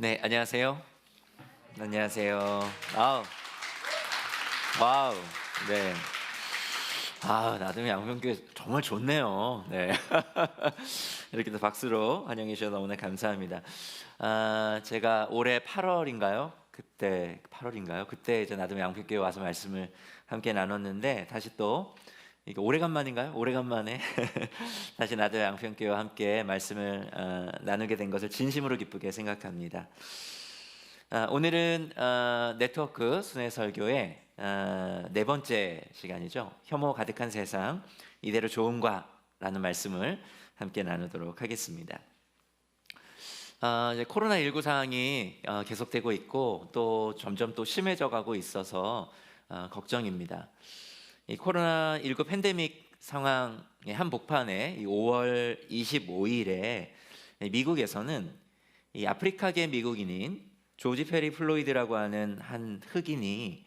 네, 안녕하세요. 안녕하세요. 아우, 와우, 네. 나름 양평교회 정말 좋네요. 네. 이렇게 또 박수로 환영해 주셔서 너무나 감사합니다. 제가 올해 8월인가요? 그때 이제 나름 양평교회 와서 말씀을 함께 나눴는데 다시 또 이게 오래간만인가요? 오래간만에 다시 나도 양평교회와 함께 말씀을 나누게 된 것을 진심으로 기쁘게 생각합니다. 오늘은 네트워크 순회 설교의 네 번째 시간이죠. 혐오 가득한 세상 이대로 좋은가라는 말씀을 함께 나누도록 하겠습니다. 이제 코로나19 상황이 계속되고 있고 또 점점 또 심해져 가고 있어서 걱정입니다. 이 코로나19 팬데믹 상황의 한복판에 5월 25일에 미국에서는 이 아프리카계 미국인인 조지 페리 플로이드라고 하는 한 흑인이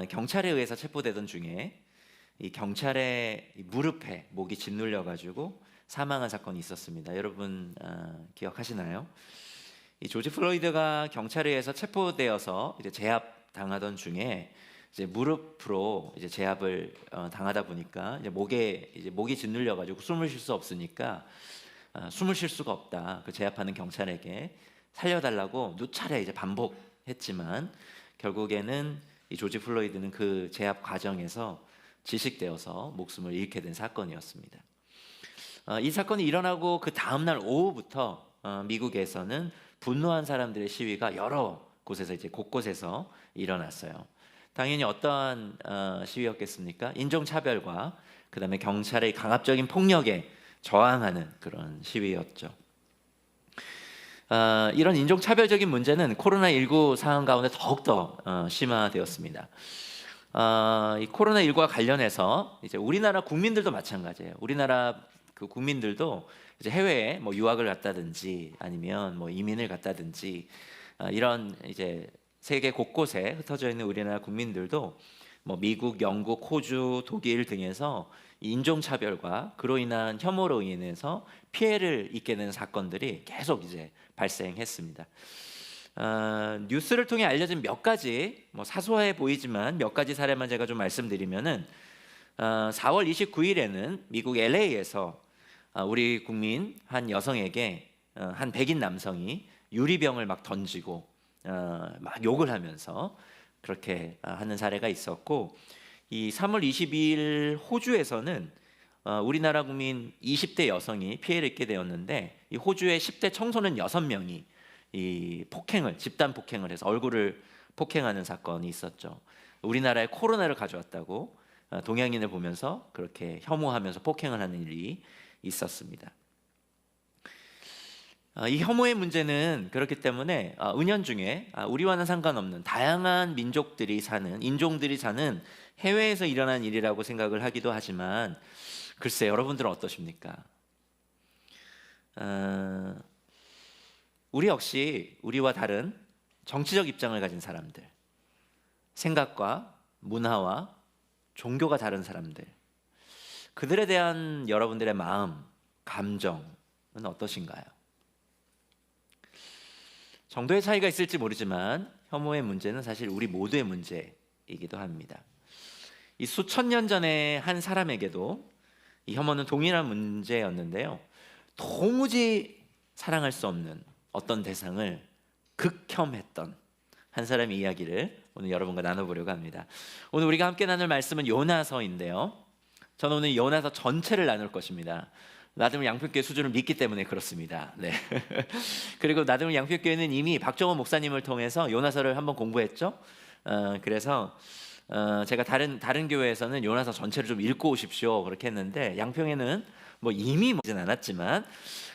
경찰에 의해서 체포되던 중에 이 경찰의 무릎에 목이 짓눌려 가지고 사망한 사건이 있었습니다. 여러분 기억하시나요? 이 조지 플로이드가 경찰에 의해서 체포되어서 이제 제압 당하던 중에 이제 무릎으로 이제 제압을 당하다 보니까 이제 목이 짓눌려 가지고 숨을 쉴 수 없으니까 숨을 쉴 수가 없다. 그 제압하는 경찰에게 살려달라고 누차례 이제 반복했지만 결국에는 이 조지 플로이드는 그 제압 과정에서 질식되어서 목숨을 잃게 된 사건이었습니다. 이 사건이 일어나고 그 다음 날 오후부터 미국에서는 분노한 사람들의 시위가 여러 곳에서 이제 곳곳에서 일어났어요. 당연히 어떠한 시위였겠습니까? 인종차별과 그다음에 경찰의 강압적인 폭력에 저항하는 그런 시위였죠. 이런 인종차별적인 문제는 코로나19 상황 가운데 더욱더 심화되었습니다. 이 코로나19와 관련해서 이제 우리나라 국민들도 마찬가지예요. 우리나라 그 국민들도 이제 해외에 뭐 유학을 갔다든지 아니면 뭐 이민을 갔다든지 이런 이제 세계 곳곳에 흩어져 있는 우리나라 국민들도 뭐 미국, 영국, 호주, 독일 등에서 인종차별과 그로 인한 혐오로 인해서 피해를 입게 되는 사건들이 계속 이제 발생했습니다. 뉴스를 통해 알려진 몇 가지 뭐 사소해 보이지만 몇 가지 사례만 제가 좀 말씀드리면은 4월 29일에는 미국 LA에서 우리 국민 한 여성에게 한 백인 남성이 유리병을 막 던지고 막 욕을 하면서 그렇게 하는 사례가 있었고, 이 3월 22일 호주에서는 우리나라 국민 20대 여성이 피해를 입게 되었는데 이 호주의 10대 청소년 6명이 이 집단 폭행을 해서 얼굴을 폭행하는 사건이 있었죠. 우리나라에 코로나를 가져왔다고 동양인을 보면서 그렇게 혐오하면서 폭행을 하는 일이 있었습니다. 이 혐오의 문제는 그렇기 때문에 은연중에 우리와는 상관없는 다양한 인종들이 사는 해외에서 일어난 일이라고 생각을 하기도 하지만, 글쎄 여러분들은 어떠십니까? 우리 역시 우리와 다른 정치적 입장을 가진 사람들, 생각과 문화와 종교가 다른 사람들, 그들에 대한 여러분들의 마음, 감정은 어떠신가요? 정도의 차이가 있을지 모르지만 혐오의 문제는 사실 우리 모두의 문제이기도 합니다. 이 수천 년 전에 한 사람에게도 이 혐오는 동일한 문제였는데요, 도무지 사랑할 수 없는 어떤 대상을 극혐했던 한 사람의 이야기를 오늘 여러분과 나눠보려고 합니다. 오늘 우리가 함께 나눌 말씀은 요나서인데요, 저는 오늘 요나서 전체를 나눌 것입니다. 나들은 양평교회 수준을 믿기 때문에 그렇습니다. 네. 그리고 나들은 양평교회는 이미 박정원 목사님을 통해서 요나서를 한번 공부했죠. 그래서 제가 다른 교회에서는 요나서 전체를 좀 읽고 오십시오 그렇게 했는데, 양평에는 뭐 이미 보진 않았지만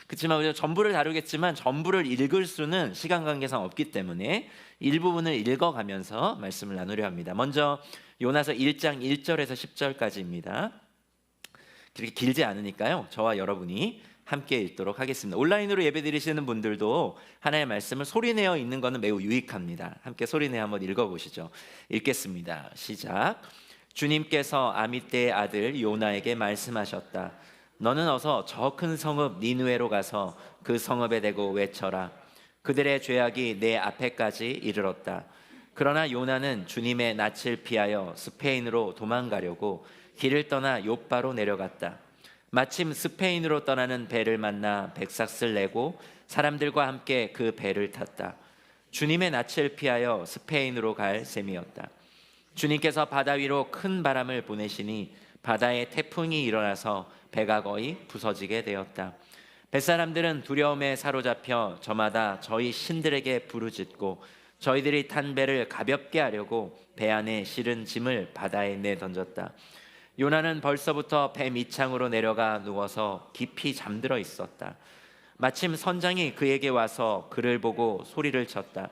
그렇지만 우리가 전부를 다루겠지만 전부를 읽을 수는 시간 관계상 없기 때문에 일부분을 읽어가면서 말씀을 나누려 합니다. 먼저 요나서 1장 1절에서 10절까지입니다. 그렇게 길지 않으니까요, 저와 여러분이 함께 읽도록 하겠습니다. 온라인으로 예배드리시는 분들도 하나의 말씀을 소리내어 읽는 것은 매우 유익합니다. 함께 소리내어 한번 읽어보시죠. 읽겠습니다. 시작. 주님께서 아미떼의 아들 요나에게 말씀하셨다. 너는 어서 저 큰 성읍 니느웨로 가서 그 성읍에 대고 외쳐라. 그들의 죄악이 내 앞에까지 이르렀다. 그러나 요나는 주님의 낯을 피하여 스페인으로 도망가려고 길을 떠나 욥바로 내려갔다. 마침 스페인으로 떠나는 배를 만나 백삭을 내고 사람들과 함께 그 배를 탔다. 주님의 낯을 피하여 스페인으로 갈 셈이었다. 주님께서 바다 위로 큰 바람을 보내시니 바다에 태풍이 일어나서 배가 거의 부서지게 되었다. 뱃사람들은 두려움에 사로잡혀 저마다 저희 신들에게 부르짖고 저희들이 탄 배를 가볍게 하려고 배 안에 실은 짐을 바다에 내던졌다. 요나는 벌써부터 배 밑창으로 내려가 누워서 깊이 잠들어 있었다. 마침 선장이 그에게 와서 그를 보고 소리를 쳤다.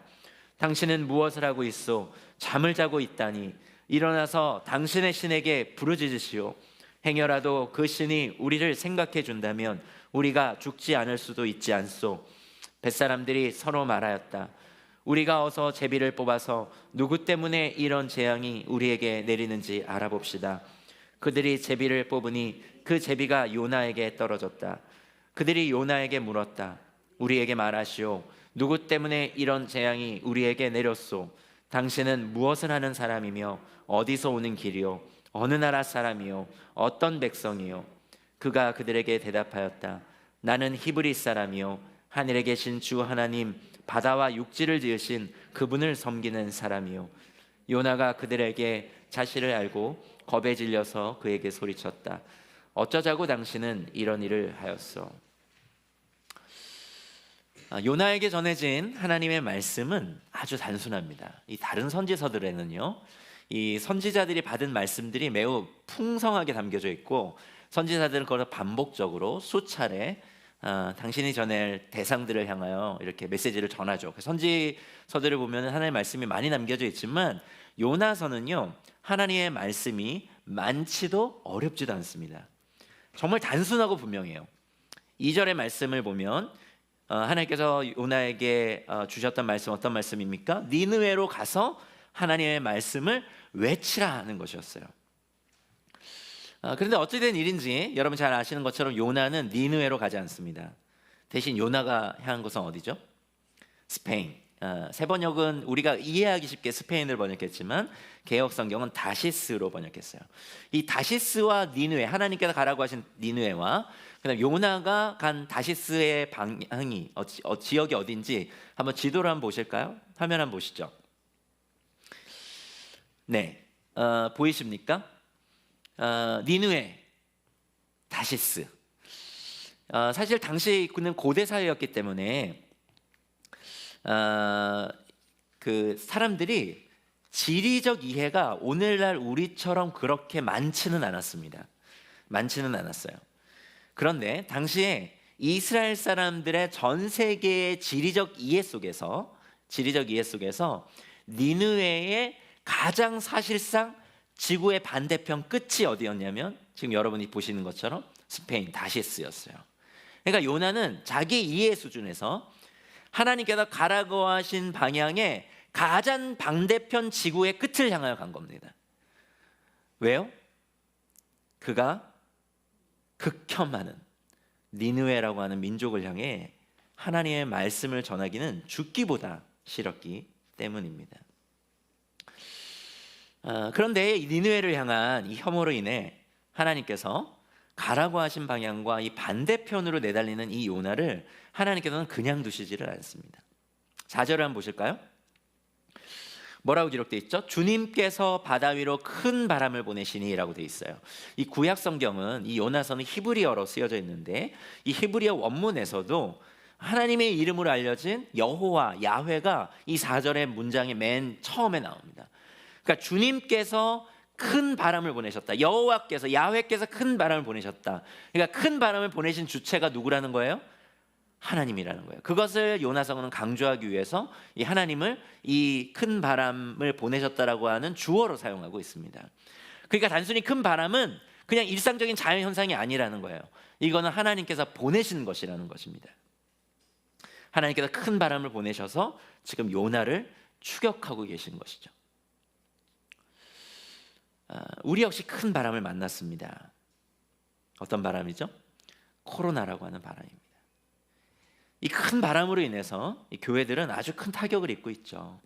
당신은 무엇을 하고 있소? 잠을 자고 있다니. 일어나서 당신의 신에게 부르짖으시오. 행여라도 그 신이 우리를 생각해 준다면 우리가 죽지 않을 수도 있지 않소. 뱃사람들이 서로 말하였다. 우리가 어서 제비를 뽑아서 누구 때문에 이런 재앙이 우리에게 내리는지 알아봅시다. 그들이 제비를 뽑으니 그 제비가 요나에게 떨어졌다. 그들이 요나에게 물었다. 우리에게 말하시오. 누구 때문에 이런 재앙이 우리에게 내렸소? 당신은 무엇을 하는 사람이며 어디서 오는 길이요? 어느 나라 사람이요? 어떤 백성이요? 그가 그들에게 대답하였다. 나는 히브리 사람이요 하늘에 계신 주 하나님 바다와 육지를 지으신 그분을 섬기는 사람이요. 요나가 그들에게 자신을 알고 겁에 질려서 그에게 소리쳤다. 어쩌자고 당신은 이런 일을 하였소? 요나에게 전해진 하나님의 말씀은 아주 단순합니다. 이 다른 선지서들에는요, 이 선지자들이 받은 말씀들이 매우 풍성하게 담겨져 있고 선지자들은 그걸 반복적으로 수차례 당신이 전할 대상들을 향하여 이렇게 메시지를 전하죠. 선지서들을 보면 하나님의 말씀이 많이 남겨져 있지만 요나서는요, 하나님의 말씀이 많지도 어렵지도 않습니다. 정말 단순하고 분명해요. 2절의 말씀을 보면 하나님께서 요나에게 주셨던 말씀 어떤 말씀입니까? 니느웨로 가서 하나님의 말씀을 외치라 하는 것이었어요. 그런데 어찌된 일인지 여러분 잘 아시는 것처럼 요나는 니느웨로 가지 않습니다. 대신 요나가 향한 곳은 어디죠? 스페인. 새 번역은 우리가 이해하기 쉽게 스페인을 번역했지만 개역 성경은 다시스로 번역했어요. 이 다시스와 니느웨, 하나님께서 가라고 하신 니느웨와 그다음 요나가 간 다시스의 방향이 지역이 어딘지 한번 지도를 한번 보실까요? 화면 한번 보시죠. 네, 보이십니까? 니느웨, 다시스. 사실 당시 그는 고대 사회였기 때문에 그 사람들이 지리적 이해가 오늘날 우리처럼 그렇게 많지는 않았습니다. 많지는 않았어요. 그런데 당시에 이스라엘 사람들의 전 세계의 지리적 이해 속에서 니느웨의 가장 사실상 지구의 반대편 끝이 어디였냐면 지금 여러분이 보시는 것처럼 스페인 다시스였어요. 그러니까 요나는 자기 이해 수준에서 하나님께서 가라고 하신 방향의 가장 반대편 지구의 끝을 향하여 간 겁니다. 왜요? 그가 극혐하는 니느웨라고 하는 민족을 향해 하나님의 말씀을 전하기는 죽기보다 싫었기 때문입니다. 그런데 이 니느웨를 향한 이 혐오로 인해 하나님께서 가라고 하신 방향과 이 반대편으로 내달리는 이 요나를 하나님께서는 그냥 두시지를 않습니다. 4절을 한번 보실까요? 뭐라고 기록되어 있죠? 주님께서 바다 위로 큰 바람을 보내시니 라고 되어 있어요. 이 구약 성경은 이 요나서는 히브리어로 쓰여져 있는데 이 히브리어 원문에서도 하나님의 이름으로 알려진 여호와 야훼가 이 4절의 문장의 맨 처음에 나옵니다. 그러니까 주님께서 큰 바람을 보내셨다. 여호와께서 야훼께서 큰 바람을 보내셨다. 그러니까 큰 바람을 보내신 주체가 누구라는 거예요? 하나님이라는 거예요. 그것을 요나서는 강조하기 위해서 이 하나님을 이 큰 바람을 보내셨다라고 하는 주어로 사용하고 있습니다. 그러니까 단순히 큰 바람은 그냥 일상적인 자연 현상이 아니라는 거예요. 이거는 하나님께서 보내신 것이라는 것입니다. 하나님께서 큰 바람을 보내셔서 지금 요나를 추격하고 계신 것이죠. 우리 역시 큰 바람을 만났습니다. 어떤 바람이죠? 코로나라고 하는 바람입니다. 이 큰 바람으로 인해서 이 교회들은 아주 큰 타격을 입고 있죠.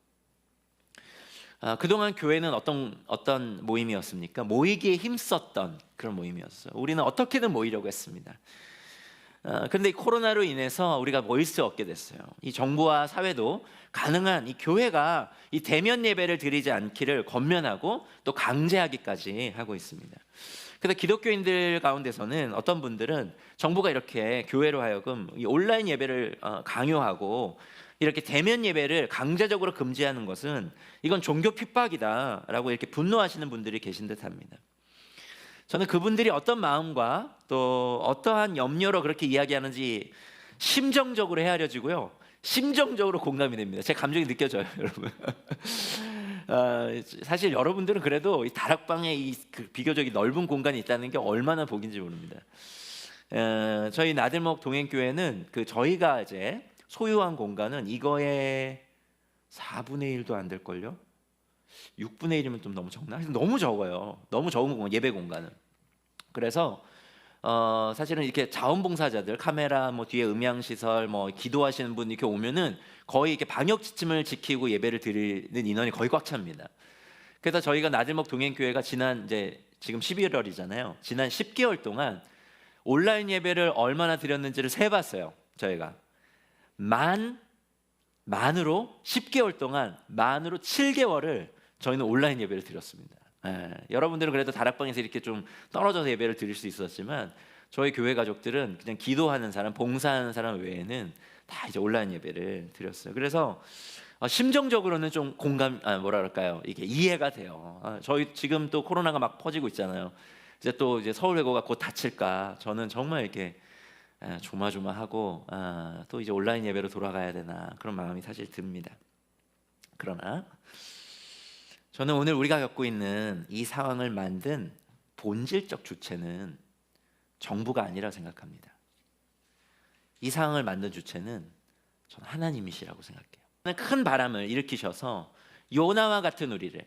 그동안 교회는 어떤 모임이었습니까? 모이기에 힘썼던 그런 모임이었어요. 우리는 어떻게든 모이려고 했습니다. 그런데 이 코로나로 인해서 우리가 모일 수 없게 됐어요. 이 정부와 사회도 가능한 이 교회가 이 대면 예배를 드리지 않기를 권면하고 또 강제하기까지 하고 있습니다. 그래서 기독교인들 가운데서는 어떤 분들은 정부가 이렇게 교회로 하여금 이 온라인 예배를 강요하고 이렇게 대면 예배를 강제적으로 금지하는 것은 이건 종교 핍박이다라고 이렇게 분노하시는 분들이 계신 듯합니다. 저는 그분들이 어떤 마음과 또 어떠한 염려로 그렇게 이야기하는지 심정적으로 헤아려지고요, 심정적으로 공감이 됩니다. 제 감정이 느껴져요, 여러분. 사실 여러분들은 그래도 이 다락방에 그 비교적 넓은 공간이 있다는 게 얼마나 복인지 모릅니다. 저희 나들목 동행교회는 그 저희가 이제 소유한 공간은 이거의 4분의 1도 안 될걸요? 6분의 1이면 좀 너무 적나? 너무 적어요. 너무 적은 공간, 예배 공간은. 그래서 사실은 이렇게 자원봉사자들, 카메라, 뭐 뒤에 음향 시설, 뭐 기도하시는 분 이렇게 오면은 거의 이렇게 방역 지침을 지키고 예배를 드리는 인원이 거의 꽉 찹니다. 그래서 저희가 나들목 동행교회가 지금 11월이잖아요. 지난 10개월 동안 온라인 예배를 얼마나 드렸는지를 세봤어요. 저희가 만으로 10개월 동안 만으로 7개월을 저희는 온라인 예배를 드렸습니다. 여러분들은 그래도 다락방에서 이렇게 좀 떨어져서 예배를 드릴 수 있었지만 저희 교회 가족들은 그냥 기도하는 사람, 봉사하는 사람 외에는 다 이제 온라인 예배를 드렸어요. 그래서 심정적으로는 좀 이게 이해가 돼요. 저희 지금 또 코로나가 막 퍼지고 있잖아요. 이제 서울외고가 곧 닫힐까, 저는 정말 이렇게 조마조마하고 또 이제 온라인 예배로 돌아가야 되나 그런 마음이 사실 듭니다. 그러나 저는 오늘 우리가 겪고 있는 이 상황을 만든 본질적 주체는 정부가 아니라 생각합니다. 이 상황을 만든 주체는 저는 하나님이시라고 생각해요. 큰 바람을 일으키셔서 요나와 같은 우리를,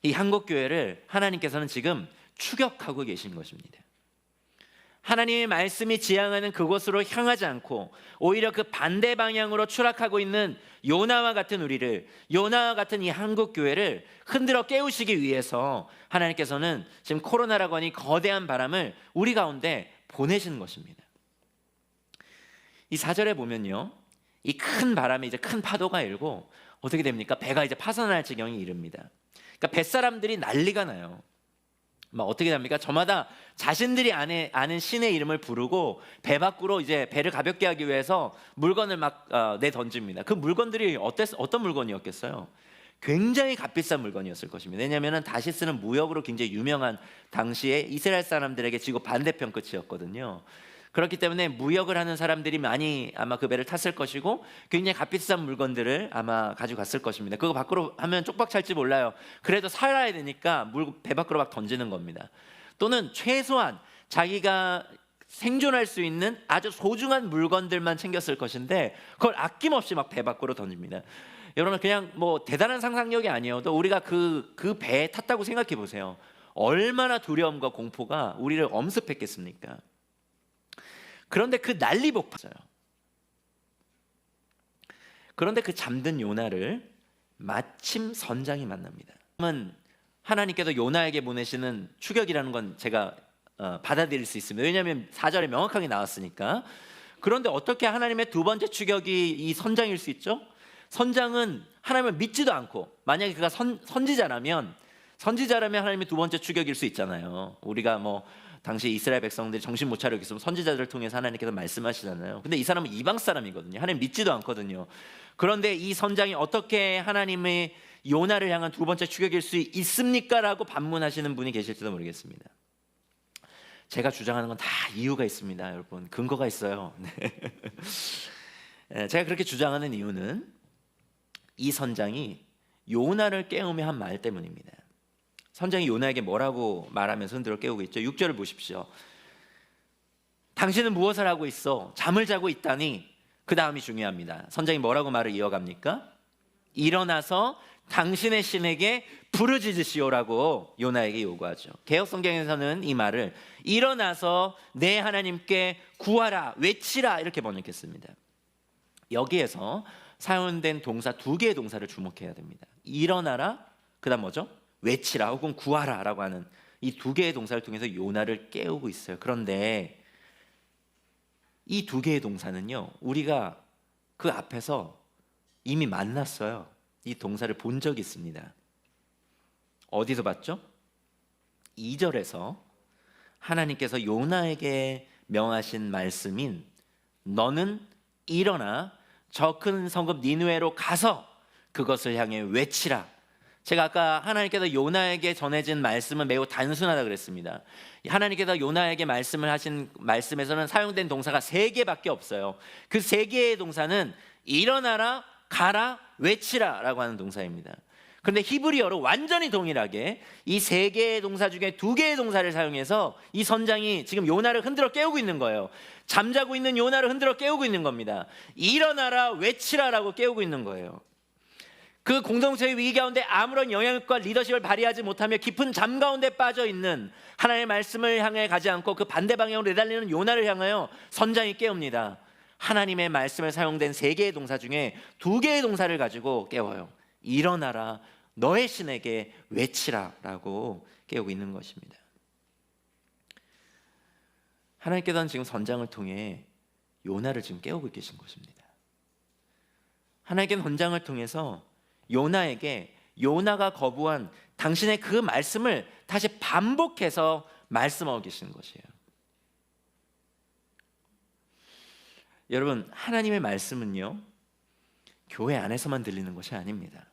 이 한국교회를 하나님께서는 지금 추격하고 계신 것입니다. 하나님의 말씀이 지향하는 그곳으로 향하지 않고 오히려 그 반대 방향으로 추락하고 있는 요나와 같은 우리를, 요나와 같은 이 한국교회를 흔들어 깨우시기 위해서 하나님께서는 지금 코로나라고 하니 거대한 바람을 우리 가운데 보내시는 것입니다. 이 4절에 보면요, 이 큰 바람에 이제 큰 파도가 일고 어떻게 됩니까? 배가 이제 파산할 지경에 이릅니다. 그러니까 뱃사람들이 난리가 나요. 막 어떻게 됩니까? 저마다 자신들이 아는 신의 이름을 부르고 배 밖으로 이제 배를 가볍게 하기 위해서 물건을 막 내던집니다. 그 물건들이 어떤 물건이었겠어요? 굉장히 값비싼 물건이었을 것입니다. 왜냐하면 다시스는 무역으로 굉장히 유명한 당시에 이스라엘 사람들에게 지구 반대편 끝이었거든요. 그렇기 때문에 무역을 하는 사람들이 많이 아마 그 배를 탔을 것이고 굉장히 값비싼 물건들을 아마 가져갔을 것입니다. 그거 밖으로 하면 쪽박 찰지 몰라요. 그래도 살아야 되니까 배 밖으로 막 던지는 겁니다. 또는 최소한 자기가 생존할 수 있는 아주 소중한 물건들만 챙겼을 것인데 그걸 아낌없이 막 배 밖으로 던집니다. 여러분, 그냥 뭐 대단한 상상력이 아니어도 우리가 그 배에 탔다고 생각해 보세요. 얼마나 두려움과 공포가 우리를 엄습했겠습니까? 그런데 그 난리 폭발했어요. 그런데 그 잠든 요나를 마침 선장이 만납니다. 하나님께서 요나에게 보내시는 추격이라는 건 제가 받아들일 수 있습니다. 왜냐하면 4절에 명확하게 나왔으니까. 그런데 어떻게 하나님의 두 번째 추격이 이 선장일 수 있죠? 선장은 하나님을 믿지도 않고, 만약에 그가 선지자라면 하나님의 두 번째 추격일 수 있잖아요. 우리가 뭐 당시 이스라엘 백성들이 정신 못 차리고 있으면 선지자들을 통해서 하나님께서 말씀하시잖아요. 근데 이 사람은 이방 사람이거든요. 하나님 믿지도 않거든요. 그런데 이 선장이 어떻게 하나님의 요나를 향한 두 번째 추격일 수 있습니까? 라고 반문하시는 분이 계실지도 모르겠습니다. 제가 주장하는 건 다 이유가 있습니다, 여러분. 근거가 있어요. 제가 그렇게 주장하는 이유는 이 선장이 요나를 깨우며 한 말 때문입니다. 선장이 요나에게 뭐라고 말하면서 흔들어 깨우고 있죠? 6절을 보십시오. 당신은 무엇을 하고 있어? 잠을 자고 있다니. 그 다음이 중요합니다. 선장이 뭐라고 말을 이어갑니까? 일어나서 당신의 신에게 부르짖으시오라고 요나에게 요구하죠. 개역성경에서는 이 말을 일어나서 내 하나님께 구하라, 외치라 이렇게 번역했습니다. 여기에서 사용된 동사 두 개의 동사를 주목해야 됩니다. 일어나라, 그다음 뭐죠? 외치라 혹은 구하라라고 하는 이 두 개의 동사를 통해서 요나를 깨우고 있어요. 그런데 이 두 개의 동사는요, 우리가 그 앞에서 이미 만났어요. 이 동사를 본 적이 있습니다. 어디서 봤죠? 2절에서 하나님께서 요나에게 명하신 말씀인 너는 일어나 저 큰 성읍 니느웨로 가서 그것을 향해 외치라. 제가 아까 하나님께서 요나에게 전해진 말씀은 매우 단순하다 그랬습니다. 하나님께서 요나에게 말씀을 하신 말씀에서는 사용된 동사가 3개밖에 없어요. 그 3개의 동사는 일어나라, 가라, 외치라 라고 하는 동사입니다. 그런데 히브리어로 완전히 동일하게 이 3개의 동사 중에 2개의 동사를 사용해서 이 선장이 지금 요나를 흔들어 깨우고 있는 거예요. 잠자고 있는 요나를 흔들어 깨우고 있는 겁니다. 일어나라, 외치라라고 깨우고 있는 거예요. 그 공동체의 위기 가운데 아무런 영향력과 리더십을 발휘하지 못하며 깊은 잠 가운데 빠져 있는 하나님의 말씀을 향해 가지 않고 그 반대 방향으로 내달리는 요나를 향하여 선장이 깨웁니다. 하나님의 말씀에 사용된 3개의 동사 중에 2개의 동사를 가지고 깨워요. 일어나라, 너의 신에게 외치라 라고 깨우고 있는 것입니다. 하나님께서는 지금 선장을 통해 요나를 지금 깨우고 계신 것입니다. 하나님께는 선장을 통해서 요나에게 요나가 거부한 당신의 그 말씀을 다시 반복해서 말씀하고 계시는 것이에요. 여러분, 하나님의 말씀은요, 교회 안에서만 들리는 것이 아닙니다.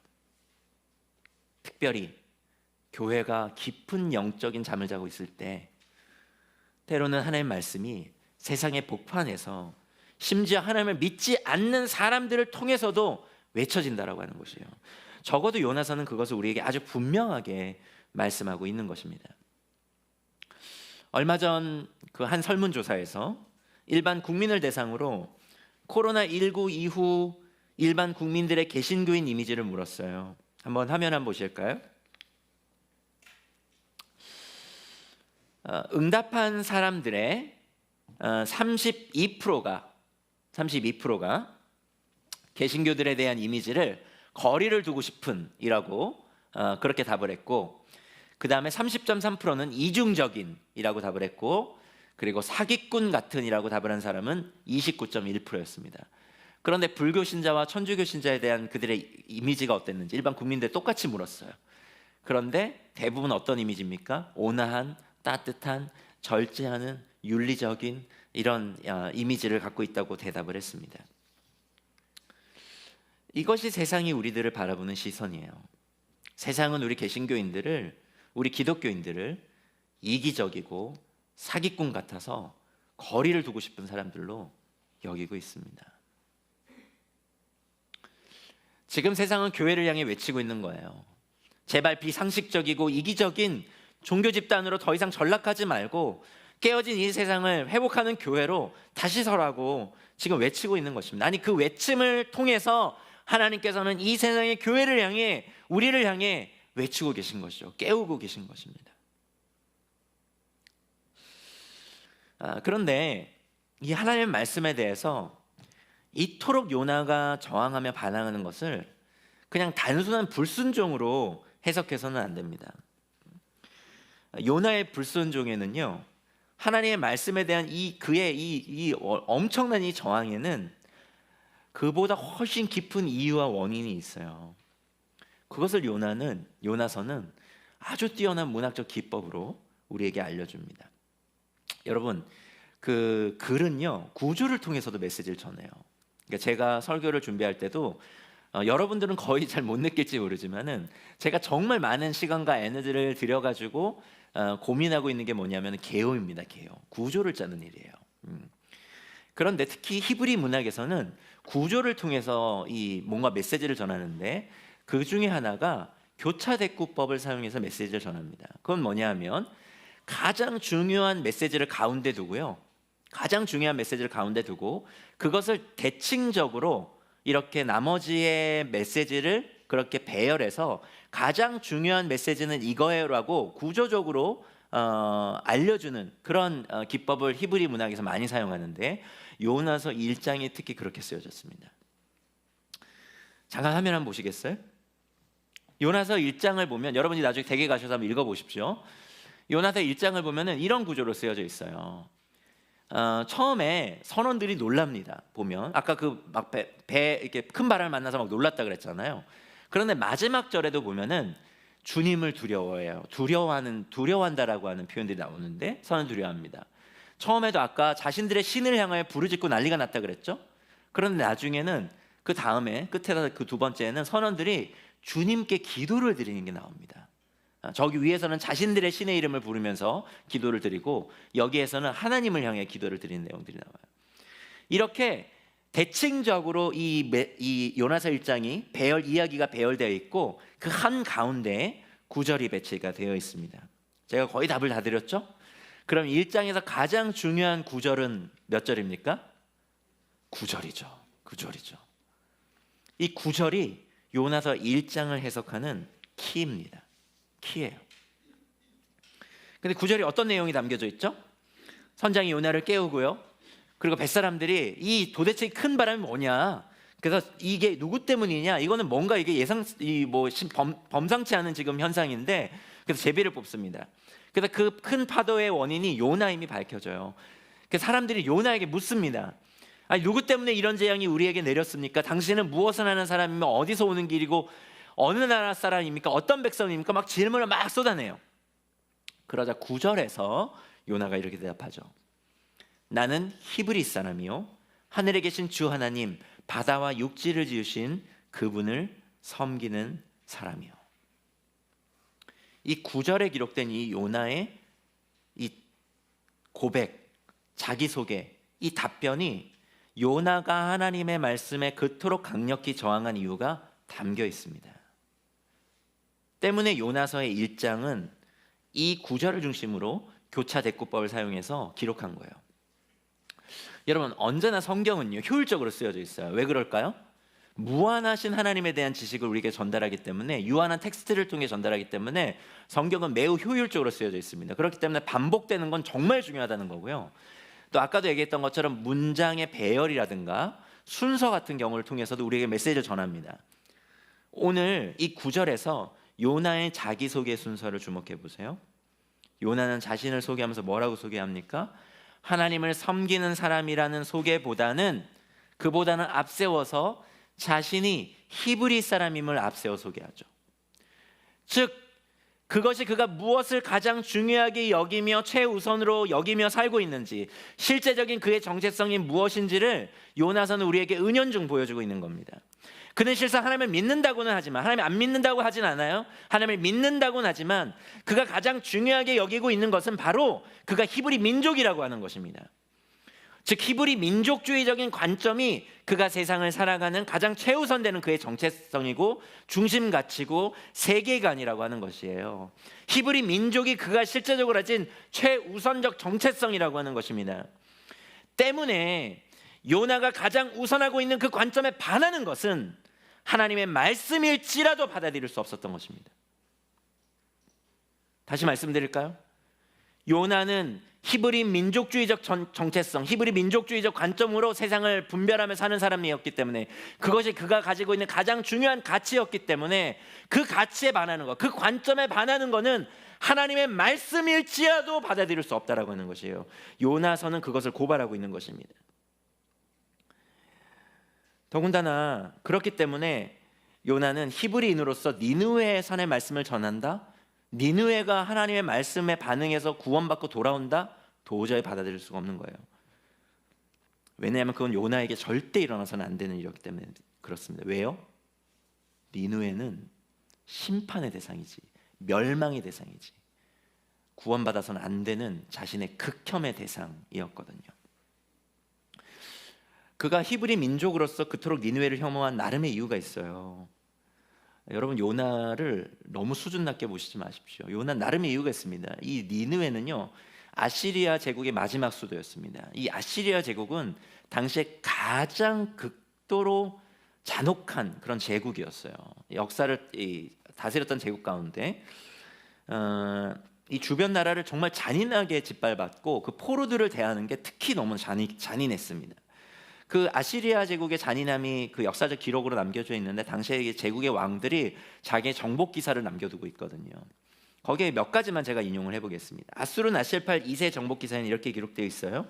특별히 교회가 깊은 영적인 잠을 자고 있을 때 때로는 하나님의 말씀이 세상의 복판에서 심지어 하나님을 믿지 않는 사람들을 통해서도 외쳐진다라고 하는 것이에요. 적어도 요나서는 그것을 우리에게 아주 분명하게 말씀하고 있는 것입니다. 얼마 전 그 한 설문조사에서 일반 국민을 대상으로 코로나19 이후 일반 국민들의 개신교인 이미지를 물었어요. 한번 화면 한번 보실까요? 응답한 사람들의 32%가 개신교들에 대한 이미지를 거리를 두고 싶은 이라고 그렇게 답을 했고, 그 다음에 30.3%는 이중적인이라고 답을 했고, 그리고 사기꾼 같은이라고 답을 한 사람은 29.1%였습니다. 그런데 불교 신자와 천주교 신자에 대한 그들의 이미지가 어땠는지 일반 국민들 똑같이 물었어요. 그런데 대부분 어떤 이미지입니까? 온화한, 따뜻한, 절제하는, 윤리적인 이런 이미지를 갖고 있다고 대답을 했습니다. 이것이 세상이 우리들을 바라보는 시선이에요. 세상은 우리 개신교인들을, 우리 기독교인들을 이기적이고 사기꾼 같아서 거리를 두고 싶은 사람들로 여기고 있습니다. 지금 세상은 교회를 향해 외치고 있는 거예요. 제발 비상식적이고 이기적인 종교 집단으로 더 이상 전락하지 말고 깨어진 이 세상을 회복하는 교회로 다시 서라고 지금 외치고 있는 것입니다. 아니, 그 외침을 통해서 하나님께서는 이 세상의 교회를 향해, 우리를 향해 외치고 계신 것이죠. 깨우고 계신 것입니다. 그런데 이 하나님의 말씀에 대해서 이토록 요나가 저항하며 반항하는 것을 그냥 단순한 불순종으로 해석해서는 안 됩니다. 요나의 불순종에는요, 하나님의 말씀에 대한 그의 이 엄청난 이 저항에는 그보다 훨씬 깊은 이유와 원인이 있어요. 그것을 요나서는 아주 뛰어난 문학적 기법으로 우리에게 알려줍니다. 여러분, 그 글은요, 구조를 통해서도 메시지를 전해요. 그러니까 제가 설교를 준비할 때도 여러분들은 거의 잘 못 느낄지 모르지만은 제가 정말 많은 시간과 에너지를 들여가지고 고민하고 있는 게 뭐냐면 개요입니다. 개요. 구조를 짜는 일이에요. 그런데 특히 히브리 문학에서는 구조를 통해서 이 뭔가 메시지를 전하는데 그 중에 하나가 교차대꾸법을 사용해서 메시지를 전합니다. 그건 뭐냐면 가장 중요한 메시지를 가운데 두고요. 가장 중요한 메시지를 가운데 두고 그것을 대칭적으로 이렇게 나머지의 메시지를 그렇게 배열해서 가장 중요한 메시지는 이거예요라고 구조적으로 알려주는 그런 기법을 히브리 문학에서 많이 사용하는데 요나서 1장이 특히 그렇게 쓰여졌습니다. 잠깐 화면 한번 보시겠어요? 요나서 1장을 보면 여러분이 나중에 댁에 가셔서 한번 읽어보십시오. 요나서 1장을 보면은 이런 구조로 쓰여져 있어요. 처음에 선원들이 놀랍니다. 보면 아까 그 막 배 이렇게 큰 바람을 만나서 막 놀랐다 그랬잖아요. 그런데 마지막 절에도 보면은 주님을 두려워해요. 두려워한다라고 하는 표현들이 나오는데 선은 두려워합니다. 처음에도 아까 자신들의 신을 향하여 부르짖고 난리가 났다 그랬죠. 그런데 나중에는 그 다음에 끝에서 그 두 번째는 선원들이 주님께 기도를 드리는 게 나옵니다. 저기 위에서는 자신들의 신의 이름을 부르면서 기도를 드리고 여기에서는 하나님을 향해 기도를 드리는 내용들이 나와요. 이렇게 대칭적으로 이 요나서 1장이 이야기가 배열되어 있고 그 한 가운데에 구절이 배치가 되어 있습니다. 제가 거의 답을 다 드렸죠? 그럼 1장에서 가장 중요한 구절은 몇 절입니까? 9절이죠. 9절이죠. 이 9절이 요나서 1장을 해석하는 키입니다. 키예요. 근데 9절이 어떤 내용이 담겨져 있죠? 선장이 요나를 깨우고요. 그리고 뱃사람들이 이 도대체 큰 바람이 뭐냐? 그래서 이게 누구 때문이냐? 이거는 뭔가 이게 범상치 않은 지금 현상인데 그래서 제비를 뽑습니다. 그래서 그 큰 파도의 원인이 요나임이 밝혀져요. 그래서 사람들이 요나에게 묻습니다. 아니 누구 때문에 이런 재앙이 우리에게 내렸습니까? 당신은 무엇을 하는 사람이며 어디서 오는 길이고 어느 나라 사람입니까? 어떤 백성입니까? 막 질문을 막 쏟아내요. 그러자 9절에서 요나가 이렇게 대답하죠. 나는 히브리 사람이요 하늘에 계신 주 하나님 바다와 육지를 지으신 그분을 섬기는 사람이요. 이 9절에 기록된 이 요나의 이 고백, 자기소개, 이 답변이 요나가 하나님의 말씀에 그토록 강력히 저항한 이유가 담겨 있습니다. 때문에 요나서의 1장은 이 9절을 중심으로 교차 대꾸법을 사용해서 기록한 거예요. 여러분 언제나 성경은요 효율적으로 쓰여져 있어요. 왜 그럴까요? 무한하신 하나님에 대한 지식을 우리에게 전달하기 때문에 유한한 텍스트를 통해 전달하기 때문에 성경은 매우 효율적으로 쓰여져 있습니다. 그렇기 때문에 반복되는 건 정말 중요하다는 거고요. 또 아까도 얘기했던 것처럼 문장의 배열이라든가 순서 같은 경우를 통해서도 우리에게 메시지를 전합니다. 오늘 이 9절에서 요나의 자기소개 순서를 주목해 보세요. 요나는 자신을 소개하면서 뭐라고 소개합니까? 하나님을 섬기는 사람이라는 소개보다는 그보다는 앞세워서 자신이 히브리 사람임을 앞세워 소개하죠. 즉 그것이 그가 무엇을 가장 중요하게 여기며 최우선으로 여기며 살고 있는지 실제적인 그의 정체성이 무엇인지를 요나서는 우리에게 은연중 보여주고 있는 겁니다. 그는 실상 하나님을 믿는다고는 하지만 하나님 안 믿는다고 하진 않아요. 하나님을 믿는다고는 하지만 그가 가장 중요하게 여기고 있는 것은 바로 그가 히브리 민족이라고 하는 것입니다. 즉 히브리 민족주의적인 관점이 그가 세상을 살아가는 가장 최우선되는 그의 정체성이고 중심 가치고 세계관이라고 하는 것이에요. 히브리 민족이 그가 실제적으로 가진 최우선적 정체성이라고 하는 것입니다. 때문에 요나가 가장 우선하고 있는 그 관점에 반하는 것은 하나님의 말씀일지라도 받아들일 수 없었던 것입니다. 다시 말씀드릴까요? 요나는 히브리 민족주의적 정체성, 히브리 민족주의적 관점으로 세상을 분별하며 사는 사람이었기 때문에 그것이 그가 가지고 있는 가장 중요한 가치였기 때문에 그 가치에 반하는 것, 그 관점에 반하는 것은 하나님의 말씀일지라도 받아들일 수 없다라고 하는 것이에요. 요나서는 그것을 고발하고 있는 것입니다. 더군다나 그렇기 때문에 요나는 히브리인으로서 니느웨의 선의 말씀을 전한다? 니느웨가 하나님의 말씀에 반응해서 구원받고 돌아온다? 도저히 받아들일 수가 없는 거예요. 왜냐하면 그건 요나에게 절대 일어나서는 안 되는 일이기 때문에 그렇습니다. 왜요? 니느웨는 심판의 대상이지 멸망의 대상이지 구원받아서는 안 되는 자신의 극혐의 대상이었거든요. 그가 히브리 민족으로서 그토록 니느웨를 혐오한 나름의 이유가 있어요. 여러분 요나를 너무 수준 낮게 보시지 마십시오. 요나는 나름의 이유가 있습니다. 이 니느웨는요 아시리아 제국의 마지막 수도였습니다. 이 아시리아 제국은 당시에 가장 극도로 잔혹한 그런 제국이었어요. 역사를 다스렸던 제국 가운데 이 주변 나라를 정말 잔인하게 짓밟았고 그 포로들을 대하는 게 특히 너무 잔인했습니다. 그 아시리아 제국의 잔인함이 그 역사적 기록으로 남겨져 있는데 당시의 제국의 왕들이 자기의 정복 기사를 남겨두고 있거든요. 거기에 몇 가지만 제가 인용을 해보겠습니다. 아수르 나실팔 2세 정복 기사에는 이렇게 기록되어 있어요.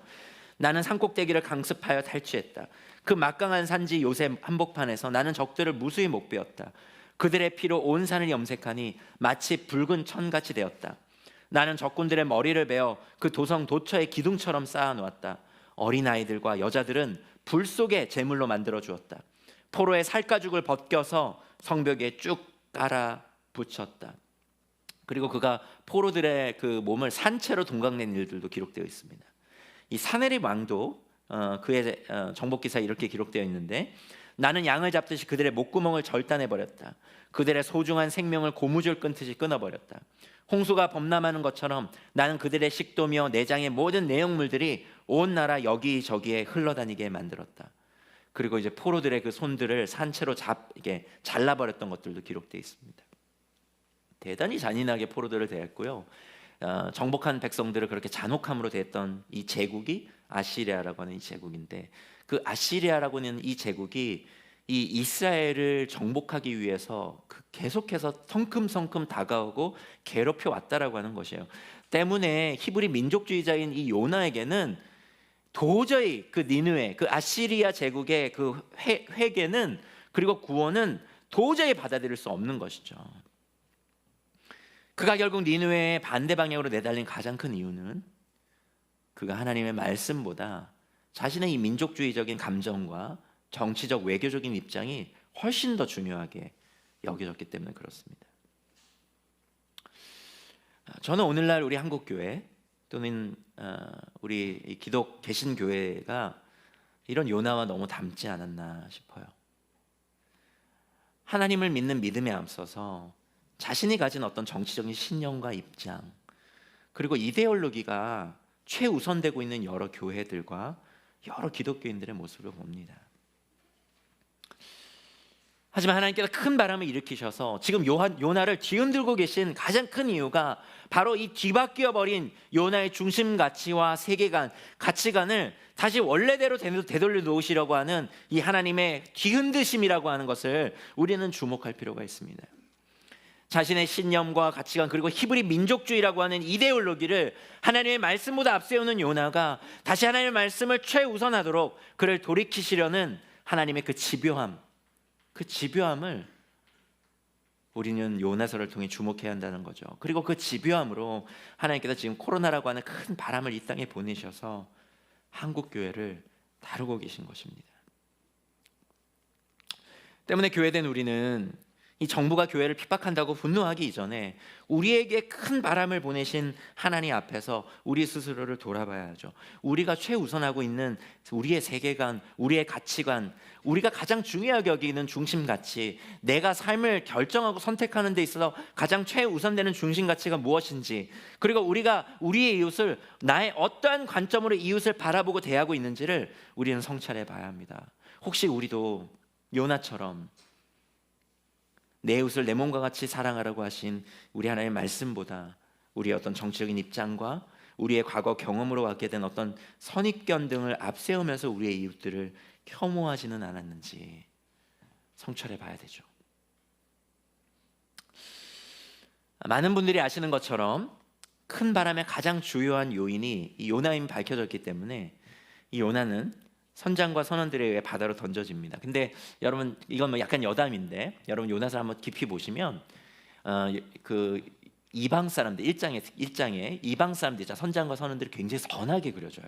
나는 산꼭대기를 강습하여 탈취했다. 그 막강한 산지 요셉 한복판에서 나는 적들을 무수히 목베었다. 그들의 피로 온 산을 염색하니 마치 붉은 천같이 되었다. 나는 적군들의 머리를 베어 그 도성 도처의 기둥처럼 쌓아놓았다. 어린아이들과 여자들은 불 속에 제물로 만들어 주었다. 포로의 살가죽을 벗겨서 성벽에 쭉 깔아 붙였다. 그리고 그가 포로들의 그 몸을 산채로 동강낸 일들도 기록되어 있습니다. 이 사네립 왕도 그의 정복 기사에 이렇게 기록되어 있는데 나는 양을 잡듯이 그들의 목구멍을 절단해 버렸다. 그들의 소중한 생명을 고무줄 끊듯이 끊어 버렸다. 홍수가 범람하는 것처럼 나는 그들의 식도며 내장의 모든 내용물들이 온 나라 여기저기에 흘러다니게 만들었다. 그리고 이제 포로들의 그 손들을 산채로 이게 잘라버렸던 것들도 기록되어 있습니다. 대단히 잔인하게 포로들을 대했고요. 정복한 백성들을 그렇게 잔혹함으로 대했던 이 제국이 아시리아라고 하는 이 제국인데, 그 아시리아라고 하는 이 제국이 이 이스라엘을 정복하기 위해서 계속해서 성큼성큼 다가오고 괴롭혀 왔다라고 하는 것이에요. 때문에 히브리 민족주의자인 이 요나에게는 도저히 그 니느웨, 그 아시리아 제국의 그 회개는, 그리고 구원은 도저히 받아들일 수 없는 것이죠. 그가 결국 니느웨의 반대 방향으로 내달린 가장 큰 이유는 그가 하나님의 말씀보다 자신의 이 민족주의적인 감정과 정치적 외교적인 입장이 훨씬 더 중요하게 여겨졌기 때문에 그렇습니다. 저는 오늘날 우리 한국교회 또는 우리 기독 개신교회가 이런 요나와 너무 닮지 않았나 싶어요. 하나님을 믿는 믿음에 앞서서 자신이 가진 어떤 정치적인 신념과 입장, 그리고 이데올로기가 최우선되고 있는 여러 교회들과 여러 기독교인들의 모습을 봅니다. 하지만 하나님께서 큰 바람을 일으키셔서 지금 요나를 뒤흔들고 계신 가장 큰 이유가 바로 이 뒤바뀌어 버린 요나의 중심 가치와 세계관, 가치관을 다시 원래대로 되돌려 놓으시려고 하는 이 하나님의 뒤흔드심이라고 하는 것을 우리는 주목할 필요가 있습니다. 자신의 신념과 가치관, 그리고 히브리 민족주의라고 하는 이데올로기를 하나님의 말씀보다 앞세우는 요나가 다시 하나님의 말씀을 최우선하도록 그를 돌이키시려는 하나님의 그 집요함을 우리는 요나서를 통해 주목해야 한다는 거죠. 그리고 그 집요함으로 하나님께서 지금 코로나라고 하는 큰 바람을 이 땅에 보내셔서 한국 교회를 다루고 계신 것입니다. 때문에 교회된 우리는 이 정부가 교회를 핍박한다고 분노하기 이전에 우리에게 큰 바람을 보내신 하나님 앞에서 우리 스스로를 돌아봐야 하죠. 우리가 최우선하고 있는 우리의 세계관, 우리의 가치관, 우리가 가장 중요하게 여기는 중심 가치, 내가 삶을 결정하고 선택하는 데 있어서 가장 최우선되는 중심 가치가 무엇인지, 그리고 우리가 우리의 이웃을 나의 어떠한 관점으로 이웃을 바라보고 대하고 있는지를 우리는 성찰해 봐야 합니다. 혹시 우리도 요나처럼 내 이웃을 내 몸과 같이 사랑하라고 하신 우리 하나님의 말씀보다 우리의 어떤 정치적인 입장과 우리의 과거 경험으로 갖게 된 어떤 선입견 등을 앞세우면서 우리의 이웃들을 혐오하지는 않았는지 성찰해 봐야 되죠. 많은 분들이 아시는 것처럼 큰 바람의 가장 주요한 요인이 이 요나임이 밝혀졌기 때문에 이 요나는 선장과 선원들에 의해 바다로 던져집니다. 근데 여러분, 이건 뭐 약간 여담인데, 여러분 요나서 한번 깊이 보시면 그 이방 사람들, 1장에 이방 사람들 있잖아요. 선장과 선원들이 굉장히 선하게 그려져요.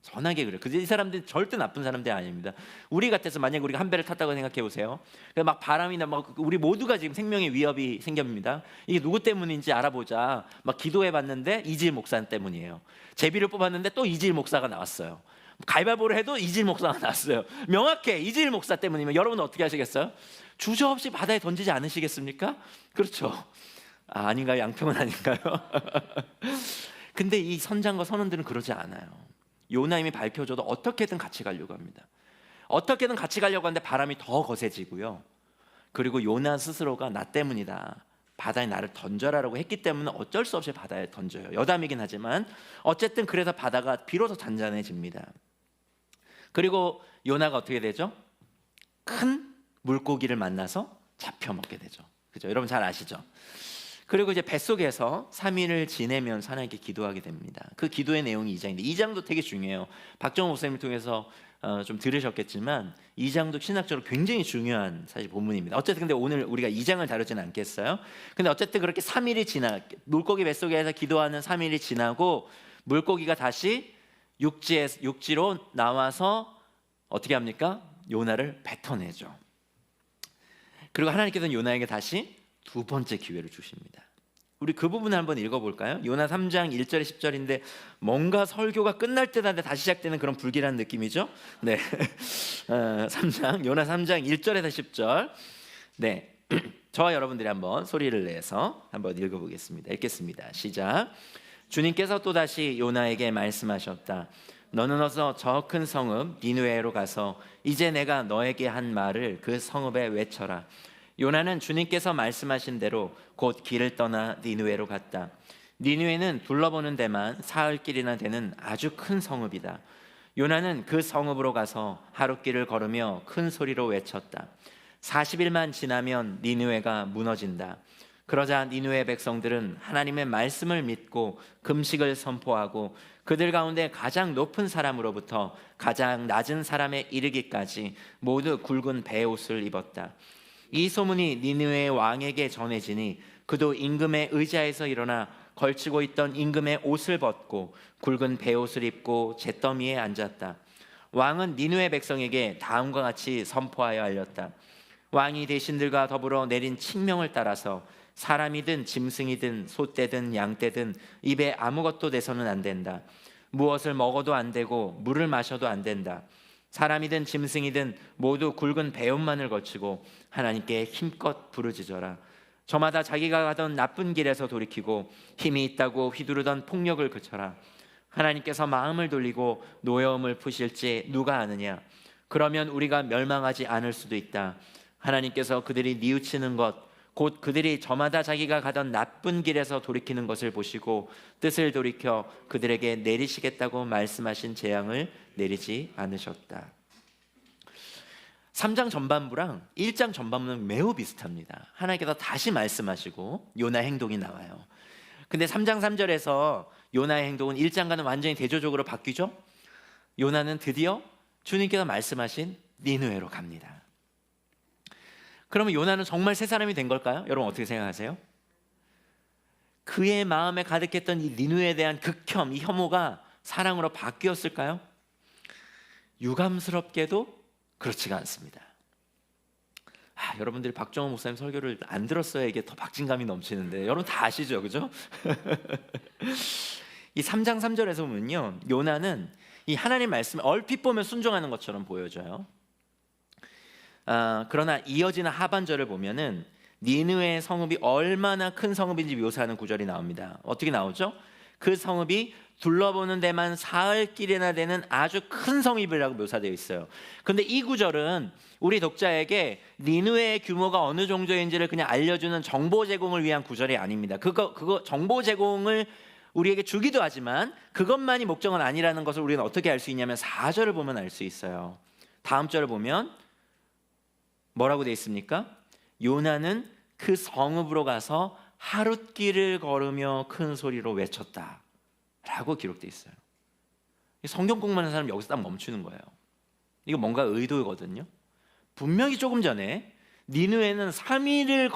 선하게 그려요. 이 사람들이 절대 나쁜 사람들이 아닙니다. 우리 같아서 만약에 우리가 한 배를 탔다고 생각해 보세요. 막 바람이나 막 우리 모두가 지금 생명의 위협이 생깁니다. 이게 누구 때문인지 알아보자. 막 기도해 봤는데 이질 목사 때문이에요. 제비를 뽑았는데 또 이질 목사가 나왔어요. 가위바위보를 해도 이질 목사가 나왔어요. 명확해. 이질 목사 때문이면 여러분은 어떻게 하시겠어요? 주저없이 바다에 던지지 않으시겠습니까? 그렇죠. 아닌가요? 양평은 아닌가요? 근데 이 선장과 선원들은 그러지 않아요. 요나임이 밝혀줘도 어떻게든 같이 가려고 합니다. 어떻게든 같이 가려고 하는데 바람이 더 거세지고요. 그리고 요나 스스로가 나 때문이다, 바다에 나를 던져라라고 했기 때문에 어쩔 수 없이 바다에 던져요. 여담이긴 하지만 어쨌든 그래서 바다가 비로소 잔잔해집니다. 그리고 요나가 어떻게 되죠? 큰 물고기를 만나서 잡혀 먹게 되죠. 그죠? 여러분 잘 아시죠? 그리고 이제 뱃속에서 3일을 지내면서 하나님께 기도하게 됩니다. 그 기도의 내용이 2장인데 2장도 되게 중요해요. 박정호 목사님을 통해서 좀 들으셨겠지만 2장도 신학적으로 굉장히 중요한 사실 본문입니다. 어쨌든 근데 오늘 우리가 2장을 다루지는 않겠어요. 근데 어쨌든 그렇게 3일이 지나 물고기 뱃속에서 기도하는 3일이 지나고 물고기가 다시 육지로 나와서 어떻게 합니까? 요나를 뱉어내죠. 그리고 하나님께서는 요나에게 다시 두 번째 기회를 주십니다. 우리 그 부분을 한번 읽어볼까요? 요나 3장 1절 10절인데 뭔가 설교가 끝날 듯 한데 다시 시작되는 그런 불길한 느낌이죠. 네, 3장 요나 3장 1절에서 10절. 네, 저와 여러분들이 한번 소리를 내서 한번 읽어보겠습니다. 읽겠습니다. 시작. 주님께서 또다시 요나에게 말씀하셨다. 너는 어서 저 큰 성읍 니느웨로 가서 이제 내가 너에게 한 말을 그 성읍에 외쳐라. 요나는 주님께서 말씀하신 대로 곧 길을 떠나 니느웨로 갔다. 니느웨는 둘러보는 데만 사흘길이나 되는 아주 큰 성읍이다. 요나는 그 성읍으로 가서 하룻길을 걸으며 큰 소리로 외쳤다. 40일만 지나면 니느웨가 무너진다. 그러자 니느웨 백성들은 하나님의 말씀을 믿고 금식을 선포하고 그들 가운데 가장 높은 사람으로부터 가장 낮은 사람에 이르기까지 모두 굵은 베옷을 입었다. 이 소문이 니느웨 왕에게 전해지니 그도 임금의 의자에서 일어나 걸치고 있던 임금의 옷을 벗고 굵은 베옷을 입고 잿더미에 앉았다. 왕은 니느웨 백성에게 다음과 같이 선포하여 알렸다. 왕이 대신들과 더불어 내린 칙명을 따라서 사람이든 짐승이든 소떼든 양떼든 입에 아무것도 대서는 안 된다. 무엇을 먹어도 안 되고 물을 마셔도 안 된다. 사람이든 짐승이든 모두 굵은 배옷만을 거치고 하나님께 힘껏 부르짖어라. 저마다 자기가 가던 나쁜 길에서 돌이키고 힘이 있다고 휘두르던 폭력을 그쳐라. 하나님께서 마음을 돌리고 노여움을 푸실지 누가 아느냐. 그러면 우리가 멸망하지 않을 수도 있다. 하나님께서 그들이 뉘우치는 것 곧 그들이 저마다 자기가 가던 나쁜 길에서 돌이키는 것을 보시고 뜻을 돌이켜 그들에게 내리시겠다고 말씀하신 재앙을 내리지 않으셨다. 3장 전반부랑 1장 전반부는 매우 비슷합니다. 하나님께서 다시 말씀하시고 요나 행동이 나와요. 근데 3장 3절에서 요나의 행동은 1장과는 완전히 대조적으로 바뀌죠. 요나는 드디어 주님께서 말씀하신 니느웨로 갑니다. 그러면 요나는 정말 새 사람이 된 걸까요? 여러분 어떻게 생각하세요? 그의 마음에 가득했던 이 니느웨에 대한 극혐, 이 혐오가 사랑으로 바뀌었을까요? 유감스럽게도 그렇지가 않습니다. 여러분들이 박정호 목사님 설교를 안 들었어야 이게 더 박진감이 넘치는데 여러분 다 아시죠, 그죠? 이 3장 3절에서 보면요, 요나는 이 하나님 말씀에 얼핏 보면 순종하는 것처럼 보여져요. 그러나 이어지는 하반절을 보면은 니느웨 성읍이 얼마나 큰 성읍인지 묘사하는 구절이 나옵니다. 어떻게 나오죠? 그 성읍이 둘러보는 데만 사흘길이나 되는 아주 큰 성읍이라고 묘사되어 있어요. 근데 이 구절은 우리 독자에게 니느웨의 규모가 어느 정도인지를 그냥 알려주는 정보 제공을 위한 구절이 아닙니다. 그거 정보 제공을 우리에게 주기도 하지만 그것만이 목적은 아니라는 것을 우리는 어떻게 알 수 있냐면 4절을 보면 알 수 있어요. 다음 절을 보면 뭐라고 되어 있습니까? 요나는 그 성읍으로 가서 하룻길을 걸으며 큰 소리로 외쳤다 라고 기록되어 있어요. 성경 공부하는 사람 여기서 딱 멈추는 거예요. 이거 뭔가 의도거든요. 분명히 조금 전에 니느웨는 3일을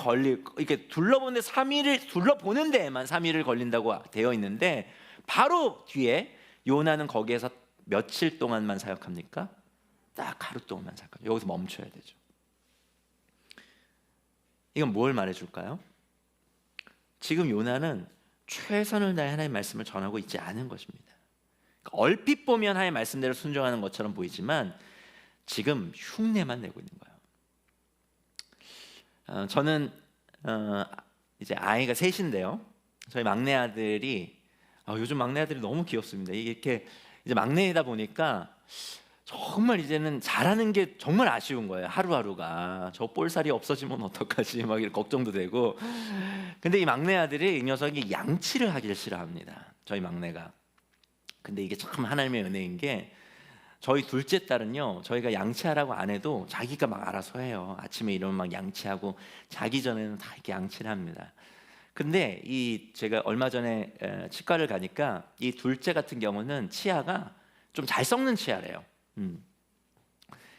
이렇게 둘러보는 데에만 3일을 걸린다고 되어 있는데 바로 뒤에 요나는 거기에서 며칠 동안만 사역합니까? 딱 하루 동안만 사역합니다. 여기서 멈춰야 되죠. 이건 뭘 말해줄까요? 지금 요나는 최선을 다해 하나님의 말씀을 전하고 있지 않은 것입니다. 얼핏 보면 하나님의 말씀대로 순종하는 것처럼 보이지만 지금 흉내만 내고 있는 거예요. 저는 이제 아이가 셋인데요. 저희 막내 아들이 요즘 막내 아들이 너무 귀엽습니다. 이렇게 이제 막내이다 보니까 정말 이제는 잘하는 게 정말 아쉬운 거예요. 하루하루가 저 볼살이 없어지면 어떡하지 막 이렇게 걱정도 되고. 근데 이 막내 아들이 이 녀석이 양치를 하기를 싫어합니다. 저희 막내가. 근데 이게 참 하나님의 은혜인 게 저희 둘째 딸은요, 저희가 양치하라고 안 해도 자기가 막 알아서 해요. 아침에 일어나면 막 양치하고 자기 전에는 다 이렇게 양치를 합니다. 근데 이 제가 얼마 전에 치과를 가니까 이 둘째 같은 경우는 치아가 좀 잘 썩는 치아래요.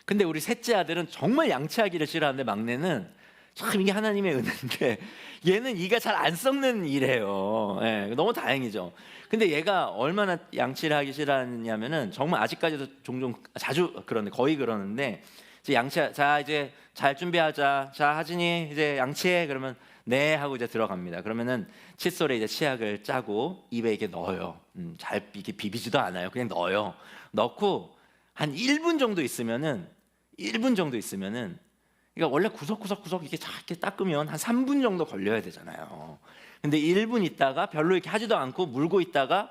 근데 우리 셋째 아들은 정말 양치하기를 싫어하는데 막내는 참 이게 하나님의 은혜인데 얘는 이가 잘 안 썩는 이래요. 예, 너무 다행이죠. 근데 얘가 얼마나 양치를 하기 싫어하냐면은 정말 아직까지도 종종 자주 그러는데 거의 그러는데 이제 자 이제 잘 준비하자. 자 하진이 이제 양치해. 그러면 네 하고 이제 들어갑니다. 그러면은 칫솔에 이제 치약을 짜고 입에 이렇게 넣어요. 잘 이렇게 비비지도 않아요. 그냥 넣어요. 넣고 한 1분 정도 있으면은 그러니까 원래 구석구석 이렇게 이렇게 닦으면 한 3분 정도 걸려야 되잖아요. 근데 1분 있다가 별로 이렇게 하지도 않고 물고 있다가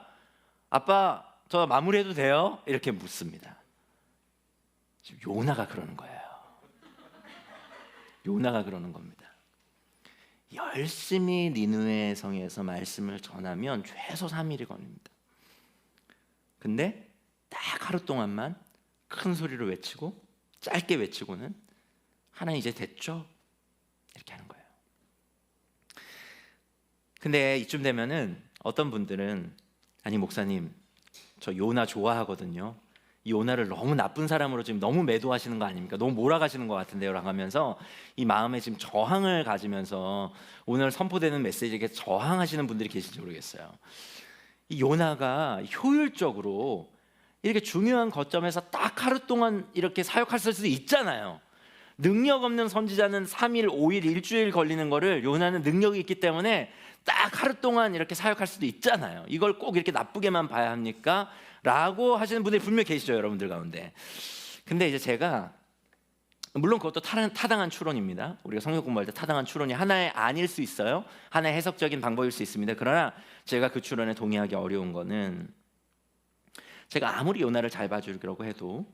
아빠 저 마무리해도 돼요? 이렇게 묻습니다. 지금 요나가 그러는 거예요. 요나가 그러는 겁니다. 열심히 니느웨 성에서 말씀을 전하면 최소 3일이 걸립니다. 근데 딱 하루 동안만 큰 소리로 외치고 짧게 외치고는 하나님 이제 됐죠? 이렇게 하는 거예요. 근데 이쯤 되면은 어떤 분들은 아니 목사님 저 요나 좋아하거든요. 이 요나를 너무 나쁜 사람으로 지금 너무 매도하시는 거 아닙니까? 너무 몰아가시는 것 같은데요 라고 하면서 이 마음에 지금 저항을 가지면서 오늘 선포되는 메시지에 저항하시는 분들이 계실지 모르겠어요. 이 요나가 효율적으로 이렇게 중요한 거점에서 딱 하루 동안 이렇게 사역할 수도 있잖아요. 능력 없는 선지자는 3일, 5일, 일주일 걸리는 거를 요나는 능력이 있기 때문에 딱 하루 동안 이렇게 사역할 수도 있잖아요. 이걸 꼭 이렇게 나쁘게만 봐야 합니까? 라고 하시는 분들이 분명히 계시죠, 여러분들 가운데. 근데 이제 제가 물론 그것도 타당한 추론입니다. 우리가 성경 공부할 때 타당한 추론이 하나의 아닐 수 있어요. 하나의 해석적인 방법일 수 있습니다. 그러나 제가 그 추론에 동의하기 어려운 거는 제가 아무리 요나를 잘 봐주려고 해도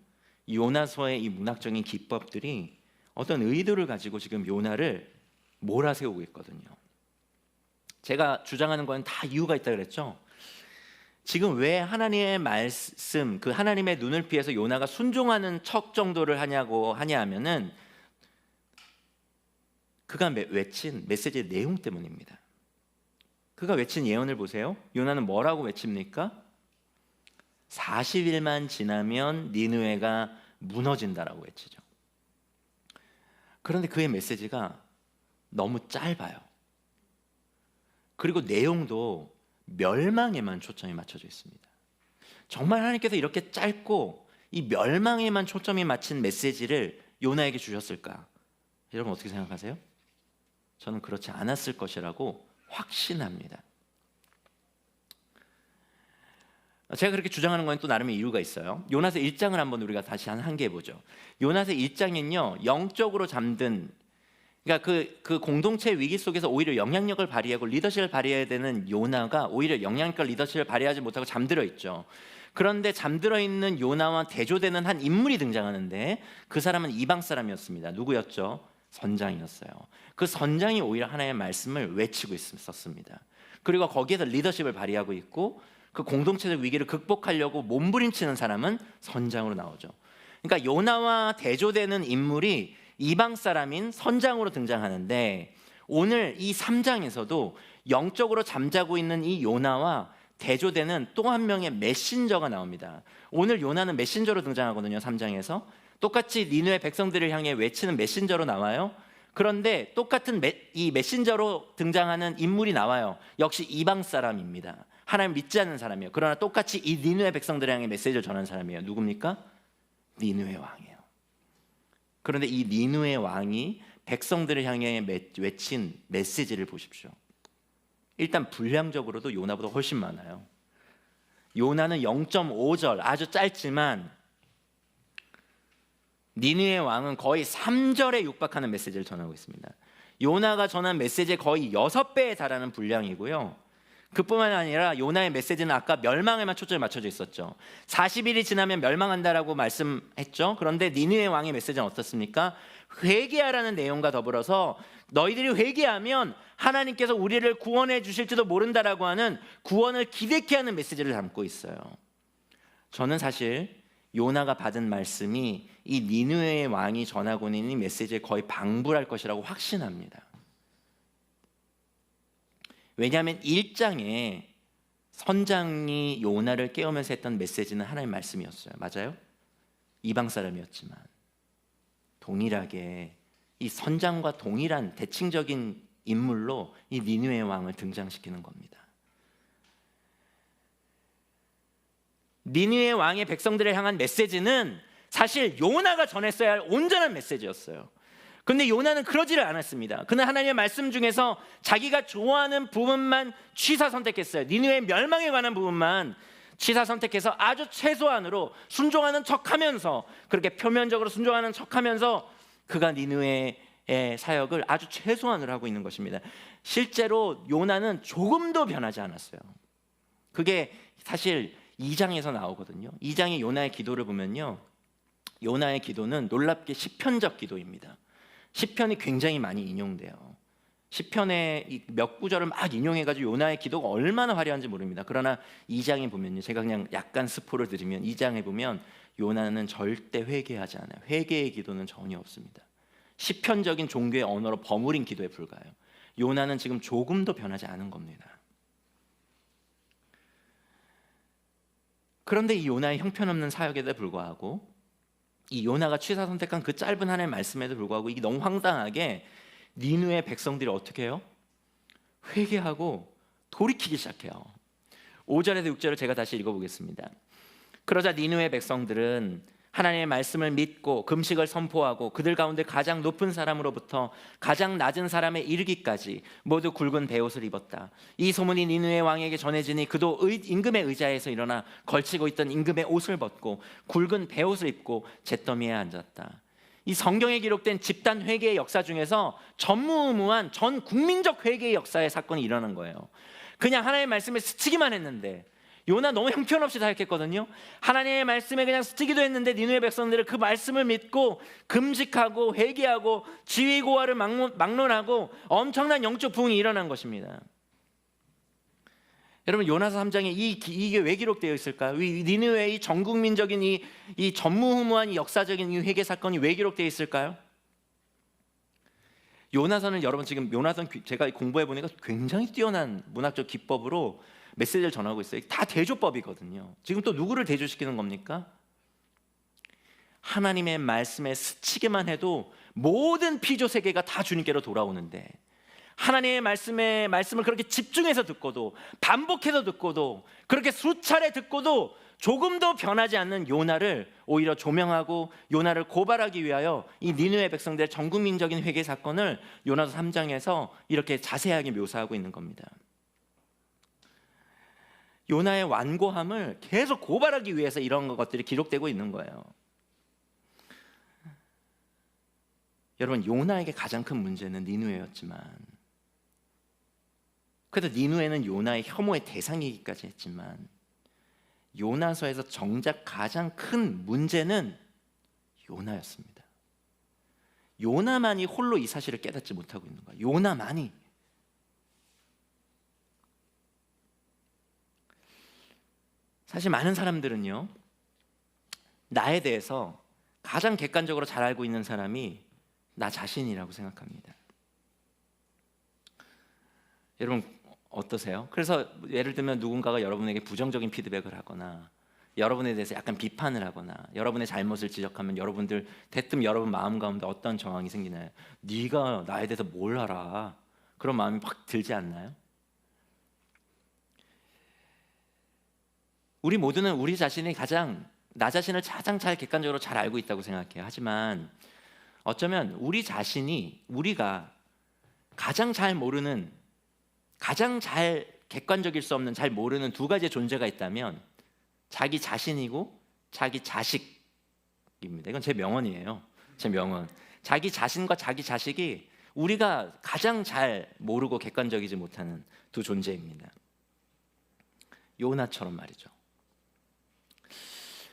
요나서의 이 문학적인 기법들이 어떤 의도를 가지고 지금 요나를 몰아세우고 있거든요. 제가 주장하는 건 다 이유가 있다 그랬죠. 지금 왜 하나님의 말씀, 그 하나님의 눈을 피해서 요나가 순종하는 척 정도를 하냐 하면은 그가 외친 메시지의 내용 때문입니다. 그가 외친 예언을 보세요. 요나는 뭐라고 외칩니까? 40일만 지나면 니느웨가 무너진다라고 외치죠. 그런데 그의 메시지가 너무 짧아요. 그리고 내용도 멸망에만 초점이 맞춰져 있습니다. 정말 하나님께서 이렇게 짧고 이 멸망에만 초점이 맞춘 메시지를 요나에게 주셨을까? 여러분 어떻게 생각하세요? 저는 그렇지 않았을 것이라고 확신합니다. 제가 그렇게 주장하는 건 또 나름의 이유가 있어요. 요나서 1장을 한번 우리가 다시 한 개 해보죠. 요나서 1장은요 영적으로 잠든, 그러니까 그 공동체 위기 속에서 오히려 영향력을 발휘하고 리더십을 발휘해야 되는 요나가 오히려 영향력과 리더십을 발휘하지 못하고 잠들어 있죠. 그런데 잠들어 있는 요나와 대조되는 한 인물이 등장하는데 그 사람은 이방 사람이었습니다. 누구였죠? 선장이었어요. 그 선장이 오히려 하나님의 말씀을 외치고 있었습니다. 그리고 거기에서 리더십을 발휘하고 있고 그 공동체적 위기를 극복하려고 몸부림치는 사람은 선장으로 나오죠. 그러니까 요나와 대조되는 인물이 이방 사람인 선장으로 등장하는데 오늘 이 3장에서도 영적으로 잠자고 있는 이 요나와 대조되는 또 한 명의 메신저가 나옵니다. 오늘 요나는 메신저로 등장하거든요. 3장에서 똑같이 니느웨 백성들을 향해 외치는 메신저로 나와요. 그런데 똑같은 이 메신저로 등장하는 인물이 나와요. 역시 이방 사람입니다. 하나님 믿지 않는 사람이에요. 그러나 똑같이 이 니느웨 백성들을 향해 메시지를 전하는 사람이에요. 누굽니까? 니느웨 왕이에요. 그런데 이 니느웨 왕이 백성들을 향해 외친 메시지를 보십시오. 일단 분량적으로도 요나보다 훨씬 많아요. 요나는 0.5절 아주 짧지만 니느웨 왕은 거의 3절에 육박하는 메시지를 전하고 있습니다. 요나가 전한 메시지의 거의 6배에 달하는 분량이고요. 그뿐만 아니라 요나의 메시지는 아까 멸망에만 초점이 맞춰져 있었죠. 40일이 지나면 멸망한다라고 말씀했죠. 그런데 니느웨 왕의 메시지는 어떻습니까? 회개하라는 내용과 더불어서 너희들이 회개하면 하나님께서 우리를 구원해 주실지도 모른다라고 하는 구원을 기대케 하는 메시지를 담고 있어요. 저는 사실 요나가 받은 말씀이 이 니느웨의 왕이 전하고 있는 이 메시지에 거의 방불할 것이라고 확신합니다. 왜냐하면 1장에 선장이 요나를 깨우면서 했던 메시지는 하나님의 말씀이었어요. 맞아요? 이방 사람이었지만 동일하게 이 선장과 동일한 대칭적인 인물로 이 니느웨 왕을 등장시키는 겁니다. 니느웨 왕의 백성들을 향한 메시지는 사실 요나가 전했어야 할 온전한 메시지였어요. 그런데 요나는 그러지를 않았습니다. 그는 하나님의 말씀 중에서 자기가 좋아하는 부분만 취사 선택했어요. 니느웨 멸망에 관한 부분만 취사 선택해서 아주 최소한으로 순종하는 척하면서, 그렇게 표면적으로 순종하는 척하면서 그가 니느웨의 사역을 아주 최소한으로 하고 있는 것입니다. 실제로 요나는 조금도 변하지 않았어요. 그게 사실 2장에서 나오거든요. 2장의 요나의 기도를 보면요, 요나의 기도는 놀랍게 시편적 기도입니다. 시편이 굉장히 많이 인용돼요. 시편의 몇 구절을 막 인용해가지고 요나의 기도가 얼마나 화려한지 모릅니다. 그러나 2장에 보면요, 제가 그냥 약간 스포를 드리면 2장에 보면 요나는 절대 회개하지 않아요. 회개의 기도는 전혀 없습니다. 시편적인 종교의 언어로 버무린 기도에 불과해요. 요나는 지금 조금도 변하지 않은 겁니다. 그런데 이 요나의 형편없는 사역에도 불구하고, 이 요나가 취사 선택한 그 짧은 하나의 말씀에도 불구하고, 이게 너무 황당하게 니느웨 백성들이 어떻게 해요? 회개하고 돌이키기 시작해요. 5절에서 6절을 제가 다시 읽어보겠습니다. 그러자 니느웨 백성들은 하나님의 말씀을 믿고 금식을 선포하고 그들 가운데 가장 높은 사람으로부터 가장 낮은 사람에 이르기까지 모두 굵은 베옷을 입었다. 이 소문이 니느웨 왕에게 전해지니 그도 임금의 의자에서 일어나 걸치고 있던 임금의 옷을 벗고 굵은 베옷을 입고 잿더미에 앉았다. 이 성경에 기록된 집단 회개의 역사 중에서 전무후무한 전 국민적 회개의 역사의 사건이 일어난 거예요. 그냥 하나님의 말씀에 스치기만 했는데, 요나 너무 형편없이 사역했거든요. 하나님의 말씀에 그냥 스치기도 했는데 니느웨 백성들은 그 말씀을 믿고 금식하고 회개하고 지위고하를 막론하고 엄청난 영적 부흥이 일어난 것입니다. 여러분, 요나서 3장에 이게 왜 기록되어 있을까요? 니느웨의 전국민적인 이 전무후무한 이 역사적인 이 회개 사건이 왜 기록되어 있을까요? 요나서는, 여러분 지금 요나서 제가 공부해 보니까 굉장히 뛰어난 문학적 기법으로 메시지를 전하고 있어요. 다 대조법이거든요. 지금 또 누구를 대조시키는 겁니까? 하나님의 말씀에 스치기만 해도 모든 피조 세계가 다 주님께로 돌아오는데, 하나님의 말씀을 그렇게 집중해서 듣고도, 반복해서 듣고도, 그렇게 수차례 듣고도 조금도 변하지 않는 요나를 오히려 조명하고 요나를 고발하기 위하여 이 니느웨 백성들의 전국민적인 회개 사건을 요나서 3장에서 이렇게 자세하게 묘사하고 있는 겁니다. 요나의 완고함을 계속 고발하기 위해서 이런 것들이 기록되고 있는 거예요. 여러분, 요나에게 가장 큰 문제는 니느웨였지만, 그래도 니느웨는 요나의 혐오의 대상이기까지 했지만, 요나서에서 정작 가장 큰 문제는 요나였습니다. 요나만이 홀로 이 사실을 깨닫지 못하고 있는 거예요. 요나만이. 사실 많은 사람들은요, 나에 대해서 가장 객관적으로 잘 알고 있는 사람이 나 자신이라고 생각합니다. 여러분 어떠세요? 그래서 예를 들면 누군가가 여러분에게 부정적인 피드백을 하거나 여러분에 대해서 약간 비판을 하거나 여러분의 잘못을 지적하면 여러분들 대뜸 여러분 마음 가운데 어떤 정황이 생기나요? 네가 나에 대해서 뭘 알아? 그런 마음이 확 들지 않나요? 우리 모두는 우리 자신이 나 자신을 가장 잘 객관적으로 잘 알고 있다고 생각해요. 하지만 어쩌면 우리 자신이 우리가 가장 잘 모르는, 가장 잘 객관적일 수 없는, 잘 모르는 두 가지의 존재가 있다면 자기 자신이고 자기 자식입니다. 이건 제 명언이에요. 제 명언. 자기 자신과 자기 자식이 우리가 가장 잘 모르고 객관적이지 못하는 두 존재입니다. 요나처럼 말이죠.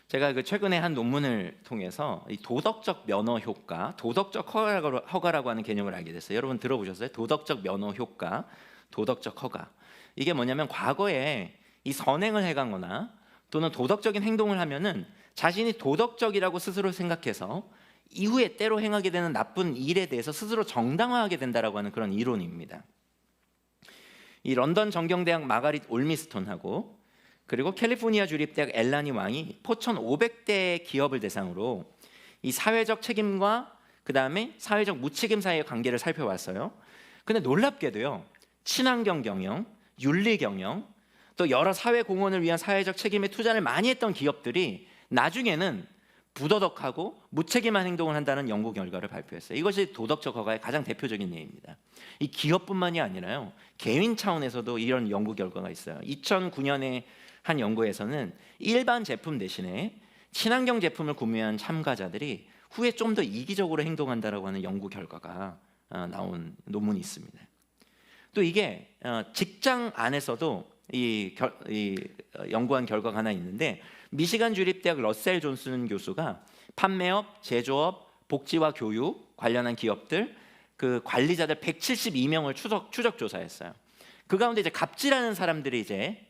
제가 최근에 한 논문을 통해서 이 도덕적 면허 효과, 도덕적 허가라고 하는 개념을 알게 됐어요. 여러분 들어보셨어요? 도덕적 면허 효과, 도덕적 허가. 이게 뭐냐면 과거에 이 선행을 해가거나 또는 도덕적인 행동을 하면은 자신이 도덕적이라고 스스로 생각해서 이후에 때로 행하게 되는 나쁜 일에 대해서 스스로 정당화하게 된다라고 하는 그런 이론입니다. 이 런던 정경대학 마가릿 올미스톤하고 그리고 캘리포니아 주립대학 엘라니 왕이 포천 500대 기업을 대상으로 이 사회적 책임과 그 다음에 사회적 무책임 사이의 관계를 살펴봤어요. 근데 놀랍게도요, 친환경 경영, 윤리 경영, 또 여러 사회 공헌을 위한 사회적 책임에 투자를 많이 했던 기업들이 나중에는 부도덕하고 무책임한 행동을 한다는 연구 결과를 발표했어요. 이것이 도덕적 허가의 가장 대표적인 예입니다. 이 기업뿐만이 아니라요, 개인 차원에서도 이런 연구 결과가 있어요. 2009년에 한 연구에서는 일반 제품 대신에 친환경 제품을 구매한 참가자들이 후에 좀 더 이기적으로 행동한다라고 하는 연구 결과가 나온 논문이 있습니다. 또 이게 직장 안에서도 연구한 결과가 하나 있는데, 미시간 주립대학 러셀 존슨 교수가 판매업, 제조업, 복지와 교육 관련한 기업들 그 관리자들 172명을 추적 조사했어요. 그 가운데 이제 갑질하는 사람들이 이제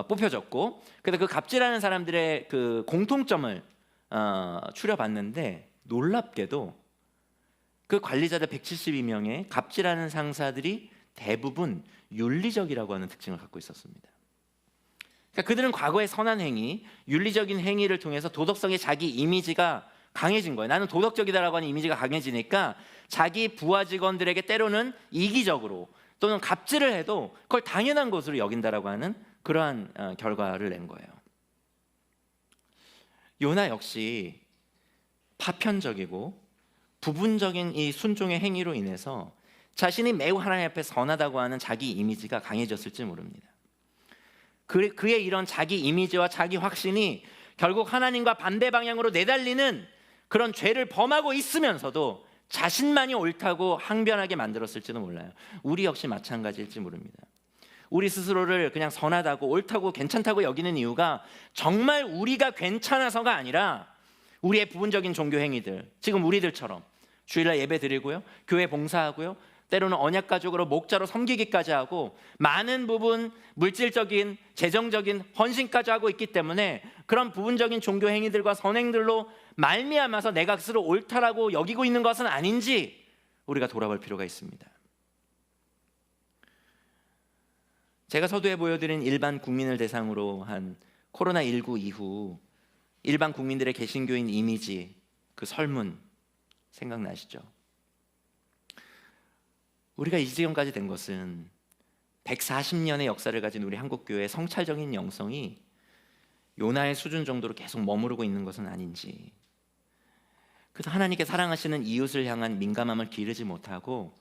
뽑혀졌고, 그래서 그 갑질하는 사람들의 그 공통점을 추려봤는데, 놀랍게도 그 관리자들 172명의 갑질하는 상사들이 대부분 윤리적이라고 하는 특징을 갖고 있었습니다. 그러니까 그들은 과거의 선한 행위, 윤리적인 행위를 통해서 도덕성의 자기 이미지가 강해진 거예요. 나는 도덕적이다라고 하는 이미지가 강해지니까 자기 부하 직원들에게 때로는 이기적으로 또는 갑질을 해도 그걸 당연한 것으로 여긴다라고 하는 그러한 결과를 낸 거예요. 요나 역시 파편적이고 부분적인 이 순종의 행위로 인해서 자신이 매우 하나님 앞에 선하다고 하는 자기 이미지가 강해졌을지 모릅니다. 그의 이런 자기 이미지와 자기 확신이 결국 하나님과 반대 방향으로 내달리는 그런 죄를 범하고 있으면서도 자신만이 옳다고 항변하게 만들었을지도 몰라요. 우리 역시 마찬가지일지 모릅니다. 우리 스스로를 그냥 선하다고 옳다고 괜찮다고 여기는 이유가 정말 우리가 괜찮아서가 아니라 우리의 부분적인 종교 행위들, 지금 우리들처럼 주일날 예배 드리고요, 교회 봉사하고요, 때로는 언약 가족으로 목자로 섬기기까지 하고 많은 부분 물질적인 재정적인 헌신까지 하고 있기 때문에 그런 부분적인 종교 행위들과 선행들로 말미암아서 내가 스스로 옳다라고 여기고 있는 것은 아닌지 우리가 돌아볼 필요가 있습니다. 제가 서두에 보여드린 일반 국민을 대상으로 한 코로나19 이후 일반 국민들의 개신교인 이미지, 그 설문 생각나시죠? 우리가 이 지경까지 된 것은 140년의 역사를 가진 우리 한국교회의 성찰적인 영성이 요나의 수준 정도로 계속 머무르고 있는 것은 아닌지, 그래서 하나님께 사랑하시는 이웃을 향한 민감함을 기르지 못하고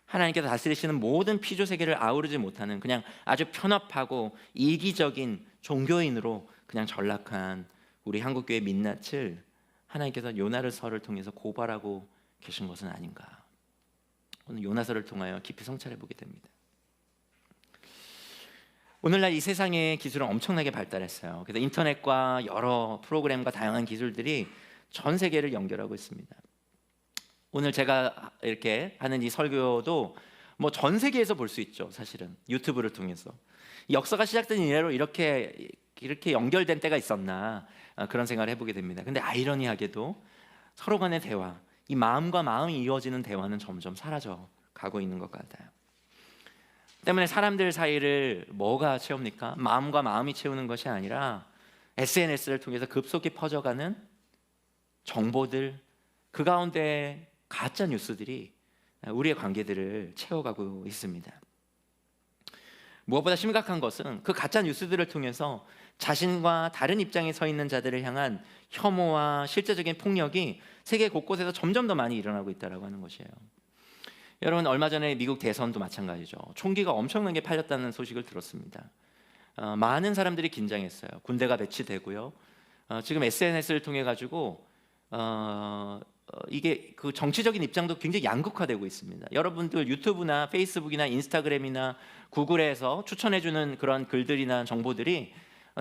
하나님께서 다스리시는 모든 피조 세계를 아우르지 못하는 그냥 아주 편협하고 이기적인 종교인으로 그냥 전락한 우리 한국교회 민낯을 하나님께서 요나서를 통해서 고발하고 계신 것은 아닌가. 오늘 요나서를 통하여 깊이 성찰해 보게 됩니다. 오늘날 이 세상의 기술은 엄청나게 발달했어요. 그래서 인터넷과 여러 프로그램과 다양한 기술들이 전 세계를 연결하고 있습니다. 오늘 제가 이렇게 하는 이 설교도 뭐 전 세계에서 볼 수 있죠. 사실은 유튜브를 통해서 역사가 시작된 이래로 이렇게 연결된 때가 있었나, 그런 생각을 해보게 됩니다. 근데 아이러니하게도 서로 간의 대화, 이 마음과 마음이 이어지는 대화는 점점 사라져 가고 있는 것 같아요. 때문에 사람들 사이를 뭐가 채웁니까? 마음과 마음이 채우는 것이 아니라 SNS를 통해서 급속히 퍼져가는 정보들, 그 가운데 가짜 뉴스들이 우리의 관계들을 채워가고 있습니다. 무엇보다 심각한 것은 그 가짜 뉴스들을 통해서 자신과 다른 입장에 서 있는 자들을 향한 혐오와 실제적인 폭력이 세계 곳곳에서 점점 더 많이 일어나고 있다는 하는 것이에요. 여러분, 얼마 전에 미국 대선도 마찬가지죠. 총기가 엄청나게 팔렸다는 소식을 들었습니다. 많은 사람들이 긴장했어요. 군대가 배치되고요. 지금 SNS를 통해 가지고 이게 그 정치적인 입장도 굉장히 양극화되고 있습니다. 여러분들 유튜브나 페이스북이나 인스타그램이나 구글에서 추천해주는 그런 글들이나 정보들이,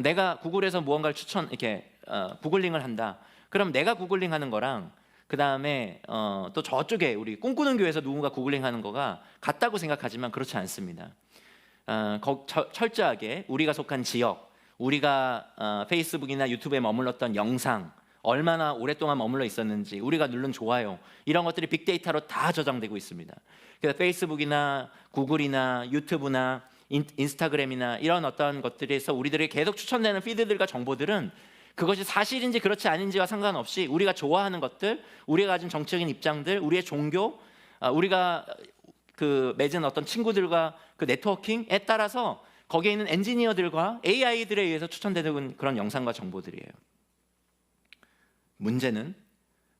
내가 구글에서 무언가를 구글링을 한다. 그럼 내가 구글링하는 거랑 그 다음에 또 저쪽에 우리 꿈꾸는 교회에서 누군가 구글링하는 거가 같다고 생각하지만 그렇지 않습니다. 철저하게 우리가 속한 지역, 우리가 페이스북이나 유튜브에 머물렀던 영상, 얼마나 오랫동안 머물러 있었는지, 우리가 누른 좋아요, 이런 것들이 빅데이터로 다 저장되고 있습니다. 그래서 페이스북이나 구글이나 유튜브나 인스타그램이나 이런 어떤 것들에서 우리들이 계속 추천되는 피드들과 정보들은 그것이 사실인지 그렇지 않은지와 상관없이 우리가 좋아하는 것들, 우리가 가진 정치적인 입장들, 우리의 종교, 우리가 그 맺은 어떤 친구들과 그 네트워킹에 따라서 거기에 있는 엔지니어들과 AI들에 의해서 추천되는 그런 영상과 정보들이에요. 문제는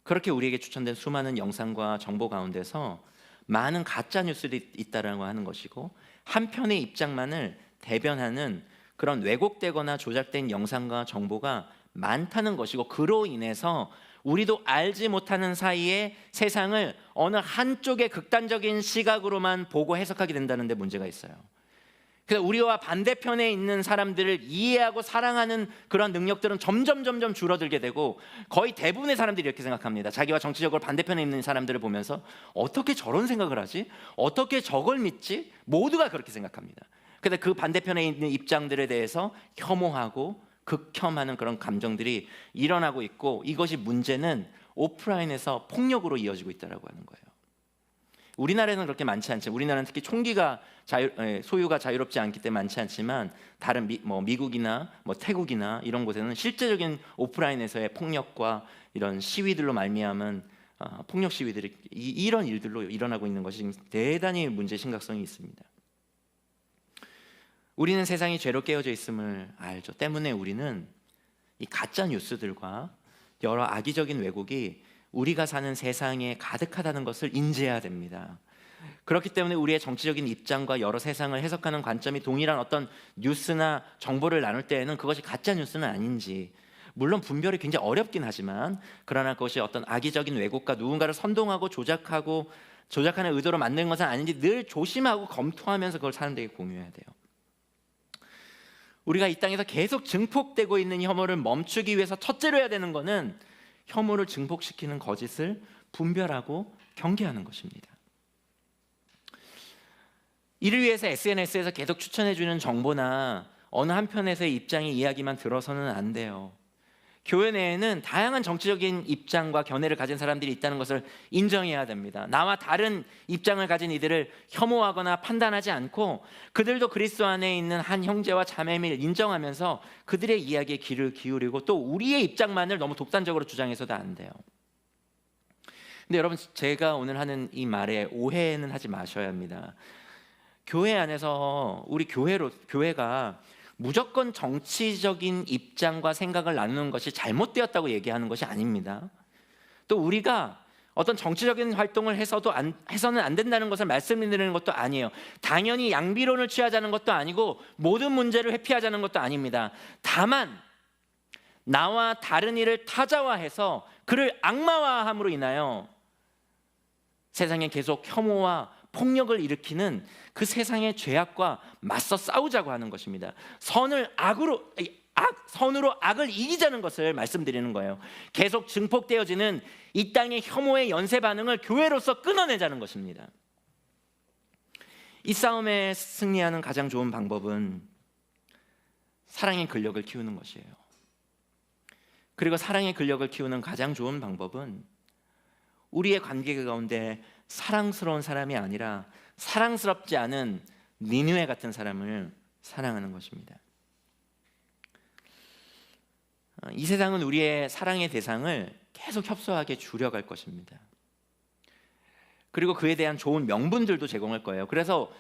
그렇게 우리에게 추천된 수많은 영상과 정보 가운데서 많은 가짜 뉴스들이 있다라고 하는 것이고, 한편의 입장만을 대변하는 그런 왜곡되거나 조작된 영상과 정보가 많다는 것이고, 그로 인해서 우리도 알지 못하는 사이에 세상을 어느 한쪽의 극단적인 시각으로만 보고 해석하게 된다는 데 문제가 있어요. 그래서 우리와 반대편에 있는 사람들을 이해하고 사랑하는 그런 능력들은 점점 줄어들게 되고, 거의 대부분의 사람들이 이렇게 생각합니다. 자기와 정치적으로 반대편에 있는 사람들을 보면서 어떻게 저런 생각을 하지? 어떻게 저걸 믿지? 모두가 그렇게 생각합니다. 그래서 그 반대편에 있는 입장들에 대해서 혐오하고 극혐하는 그런 감정들이 일어나고 있고, 이것이 문제는 오프라인에서 폭력으로 이어지고 있다고 하는 거예요. 우리나라에는 그렇게 많지 않죠. 우리나라는 특히 총기가 소유가 자유롭지 않기 때문에 많지 않지만, 다른 미국이나 태국이나 이런 곳에는 실제적인 오프라인에서의 폭력과 이런 시위들로 말미암은 폭력 시위들이 이런 일들로 일어나고 있는 것이 대단히 문제 심각성이 있습니다. 우리는 세상이 죄로 깨어져 있음을 알죠. 때문에 우리는 이 가짜 뉴스들과 여러 악의적인 왜곡이 우리가 사는 세상에 가득하다는 것을 인지해야 됩니다. 그렇기 때문에 우리의 정치적인 입장과 여러 세상을 해석하는 관점이 동일한 어떤 뉴스나 정보를 나눌 때에는 그것이 가짜 뉴스는 아닌지, 물론 분별이 굉장히 어렵긴 하지만, 그러나 그것이 어떤 악의적인 왜곡과 누군가를 선동하고 조작하는 의도로 만든 것은 아닌지 늘 조심하고 검토하면서 그걸 사람들에게 공유해야 돼요. 우리가 이 땅에서 계속 증폭되고 있는 혐오를 멈추기 위해서 첫째로 해야 되는 것은 혐오를 증폭시키는 거짓을 분별하고 경계하는 것입니다. 이를 위해서 SNS에서 계속 추천해주는 정보나 어느 한편에서의 입장의 이야기만 들어서는 안 돼요. 교회 내에는 다양한 정치적인 입장과 견해를 가진 사람들이 있다는 것을 인정해야 됩니다. 나와 다른 입장을 가진 이들을 혐오하거나 판단하지 않고, 그들도 그리스도 안에 있는 한 형제와 자매임을 인정하면서 그들의 이야기에 귀를 기울이고, 또 우리의 입장만을 너무 독단적으로 주장해서도 안 돼요. 근데 여러분, 제가 오늘 하는 이 말에 오해는 하지 마셔야 합니다. 교회 안에서 우리 교회가 무조건 정치적인 입장과 생각을 나누는 것이 잘못되었다고 얘기하는 것이 아닙니다. 또 우리가 어떤 정치적인 활동을 해서는 안 된다는 것을 말씀드리는 것도 아니에요. 당연히 양비론을 취하자는 것도 아니고 모든 문제를 회피하자는 것도 아닙니다. 다만 나와 다른 이를 타자화해서 그를 악마화함으로 인하여 세상에 계속 혐오와 폭력을 일으키는 그 세상의 죄악과 맞서 싸우자고 하는 것입니다. 선으로 악을 이기자는 것을 말씀드리는 거예요. 계속 증폭되어지는 이 땅의 혐오의 연쇄 반응을 교회로서 끊어내자는 것입니다. 이 싸움에 승리하는 가장 좋은 방법은 사랑의 근력을 키우는 것이에요. 그리고 사랑의 근력을 키우는 가장 좋은 방법은 우리의 관계 가운데 사랑스러운 사람이 아니라 사랑스럽지 않은 니느웨 같은 사람을 사랑하는 것입니다. 이 세상은 우리의 사랑의 대상을 계속 협소하게 줄여갈 것입니다. 그리고 그에 대한 좋은 명분들도 제공할 거예요. 그래서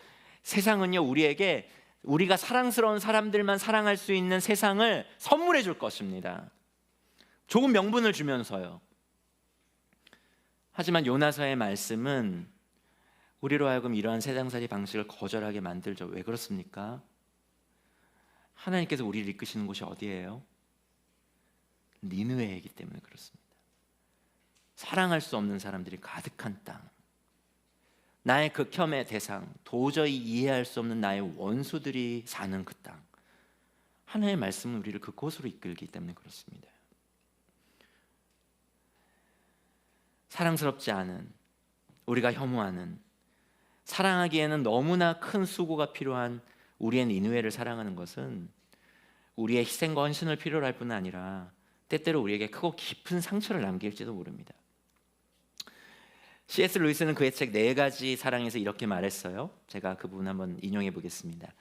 세상은요, 우리에게 우리가 사랑스러운 사람들만 사랑할 수 있는 세상을 선물해 줄 것입니다. 좋은 명분을 주면서요. 하지만 요나서의 말씀은 우리로 하여금 이러한 세상살이 방식을 거절하게 만들죠. 왜 그렇습니까? 하나님께서 우리를 이끄시는 곳이 어디예요? 니느웨이기 때문에 그렇습니다. 사랑할 수 없는 사람들이 가득한 땅, 나의 극혐의 대상, 도저히 이해할 수 없는 나의 원수들이 사는 그 땅, 하나님의 말씀은 우리를 그곳으로 이끌기 때문에 그렇습니다. 사랑스럽지 않은, 우리가 혐오하는, 사랑하기에는 너무나 큰 수고가 필요한 우리의 니느웨를 사랑하는 것은 우리의 희생과 헌신을 필요로 할 뿐 아니라 때때로 우리에게 크고 깊은 상처를 남길지도 모릅니다. C.S. 루이스는 그의 책 4가지 사랑에서 이렇게 말했어요. 제가 그 부분 한번 인용해 보겠습니다.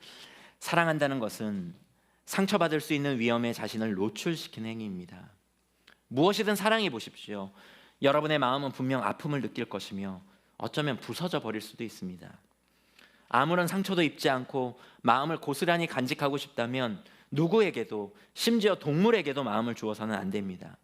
사랑한다는 것은 상처받을 수 있는 위험에 자신을 노출시키는 행위입니다. 무엇이든 사랑해 보십시오. 여러분의 마음은 분명 아픔을 느낄 것이며 어쩌면 부서져 버릴 수도 있습니다. 아무런 상처도 입지 않고 마음을 고스란히 간직하고 싶다면 누구에게도, 심지어 동물에게도 마음을 주어서는 안 됩니다.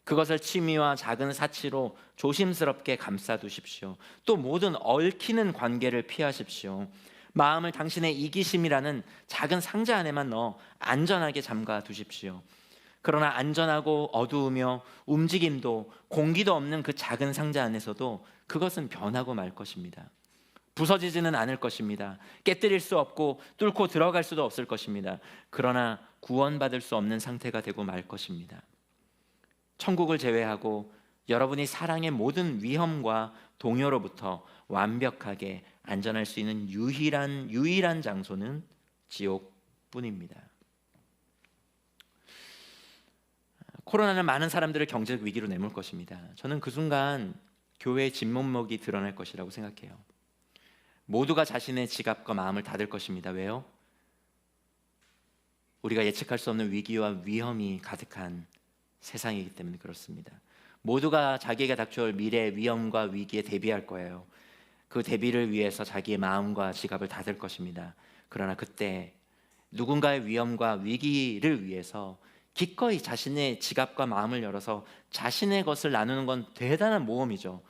그것을 취미와 작은 사치로 조심스럽게 감싸두십시오. 또 모든 얽히는 관계를 피하십시오. 마음을 당신의 이기심이라는 작은 상자 안에만 넣어 안전하게 잠가 두십시오. 그러나 안전하고 어두우며 움직임도 공기도 없는 그 작은 상자 안에서도 그것은 변하고 말 것입니다. 부서지지는 않을 것입니다. 깨뜨릴 수 없고 뚫고 들어갈 수도 없을 것입니다. 그러나 구원받을 수 없는 상태가 되고 말 것입니다. 천국을 제외하고 여러분이 사랑의 모든 위험과 동요로부터 완벽하게 안전할 수 있는 유일한 장소는 지옥뿐입니다. 코로나는 많은 사람들을 경제적 위기로 내몰 것입니다. 저는 그 순간 교회의 진면목이 드러날 것이라고 생각해요. 모두가 자신의 지갑과 마음을 닫을 것입니다. 왜요? 우리가 예측할 수 없는 위기와 위험이 가득한 세상이기 때문에 그렇습니다. 모두가 자기에게 닥쳐올 미래의 위험과 위기에 대비할 거예요. 그 대비를 위해서 자기의 마음과 지갑을 닫을 것입니다. 그러나 그때 누군가의 위험과 위기를 위해서 기꺼이 자신의 지갑과 마음을 열어서 자신의 것을 나누는 건 대단한 모험이죠.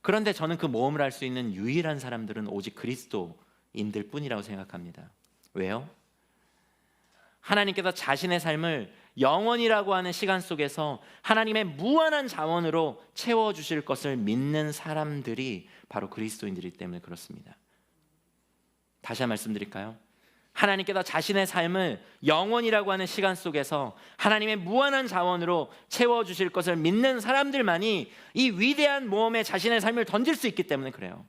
그런데 저는 그 모험을 할 수 있는 유일한 사람들은 오직 그리스도인들 뿐이라고 생각합니다. 왜요? 하나님께서 자신의 삶을 영원이라고 하는 시간 속에서 하나님의 무한한 자원으로 채워주실 것을 믿는 사람들이 바로 그리스도인들이기 때문에 그렇습니다. 다시 한번 말씀드릴까요? 하나님께서 자신의 삶을 영원이라고 하는 시간 속에서 하나님의 무한한 자원으로 채워주실 것을 믿는 사람들만이 이 위대한 모험에 자신의 삶을 던질 수 있기 때문에 그래요.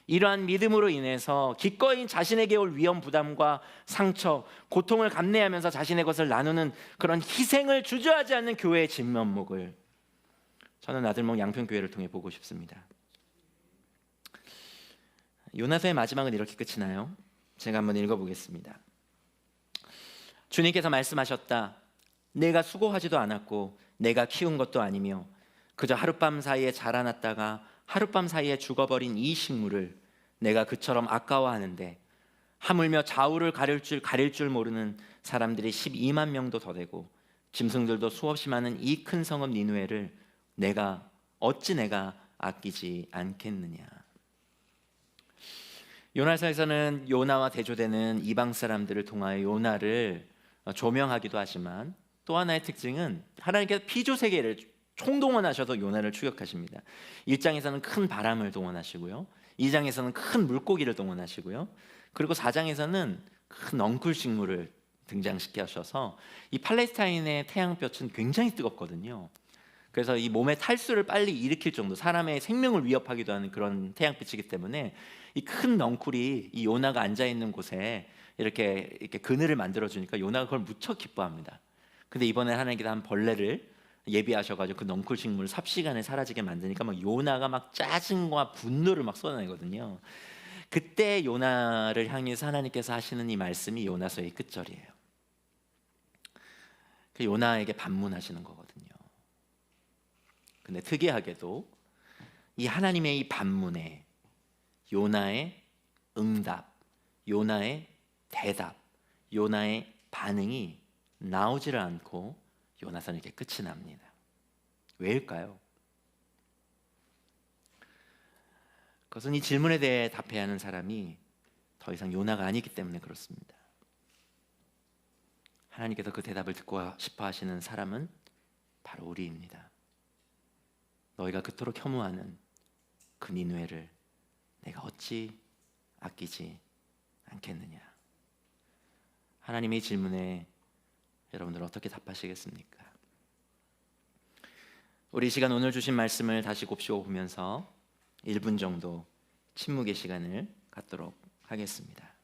이러한 믿음으로 인해서 기꺼이 자신에게 올 위험 부담과 상처, 고통을 감내하면서 자신의 것을 나누는 그런 희생을 주저하지 않는 교회의 진면목을 저는 아들목 양평교회를 통해 보고 싶습니다. 요나서의 마지막은 이렇게 끝이 나요. 제가 한번 읽어보겠습니다. 주님께서 말씀하셨다. 내가 수고하지도 않았고 내가 키운 것도 아니며 그저 하룻밤 사이에 자라났다가 하룻밤 사이에 죽어버린 이 식물을 내가 그처럼 아까워하는데 하물며 좌우를 가릴 줄 모르는 사람들이 12만 명도 더 되고 짐승들도 수없이 많은 이 큰 성읍 니느웨를 어찌 내가 아끼지 않겠느냐. 요나서에서는 요나와 대조되는 이방 사람들을 통하여 요나를 조명하기도 하지만 또 하나의 특징은 하나님께서 피조 세계를 총동원하셔서 요나를 추격하십니다. 1장에서는 큰 바람을 동원하시고요, 2장에서는 큰 물고기를 동원하시고요, 그리고 4장에서는 큰 넝쿨 식물을 등장시키셔서 이 팔레스타인의 태양볕은 굉장히 뜨겁거든요. 그래서 이 몸의 탈수를 빨리 일으킬 정도, 사람의 생명을 위협하기도 하는 그런 태양빛이기 때문에 이 큰 넝쿨이 이 요나가 앉아 있는 곳에 이렇게 그늘을 만들어 주니까 요나가 그걸 무척 기뻐합니다. 근데 이번에 하나님께서 한 벌레를 예비하셔가지고 그 넝쿨 식물을 삽시간에 사라지게 만드니까 막 요나가 막 짜증과 분노를 막 쏟아내거든요. 그때 요나를 향해서 하나님께서 하시는 이 말씀이 요나서의 끝절이에요. 그 요나에게 반문하시는 거거든요. 근데 특이하게도 이 하나님의 이 반문에 요나의 응답, 요나의 대답, 요나의 반응이 나오지를 않고 요나서는 이렇게 끝이 납니다. 왜일까요? 그것은 이 질문에 대해 답해야 하는 사람이 더 이상 요나가 아니기 때문에 그렇습니다. 하나님께서 그 대답을 듣고 싶어 하시는 사람은 바로 우리입니다. 너희가 그토록 혐오하는 그 니느웨를 내가 어찌 아끼지 않겠느냐. 하나님의 질문에 여러분들 어떻게 답하시겠습니까? 우리 시간 오늘 주신 말씀을 다시 곱씹어 보면서 1분 정도 침묵의 시간을 갖도록 하겠습니다.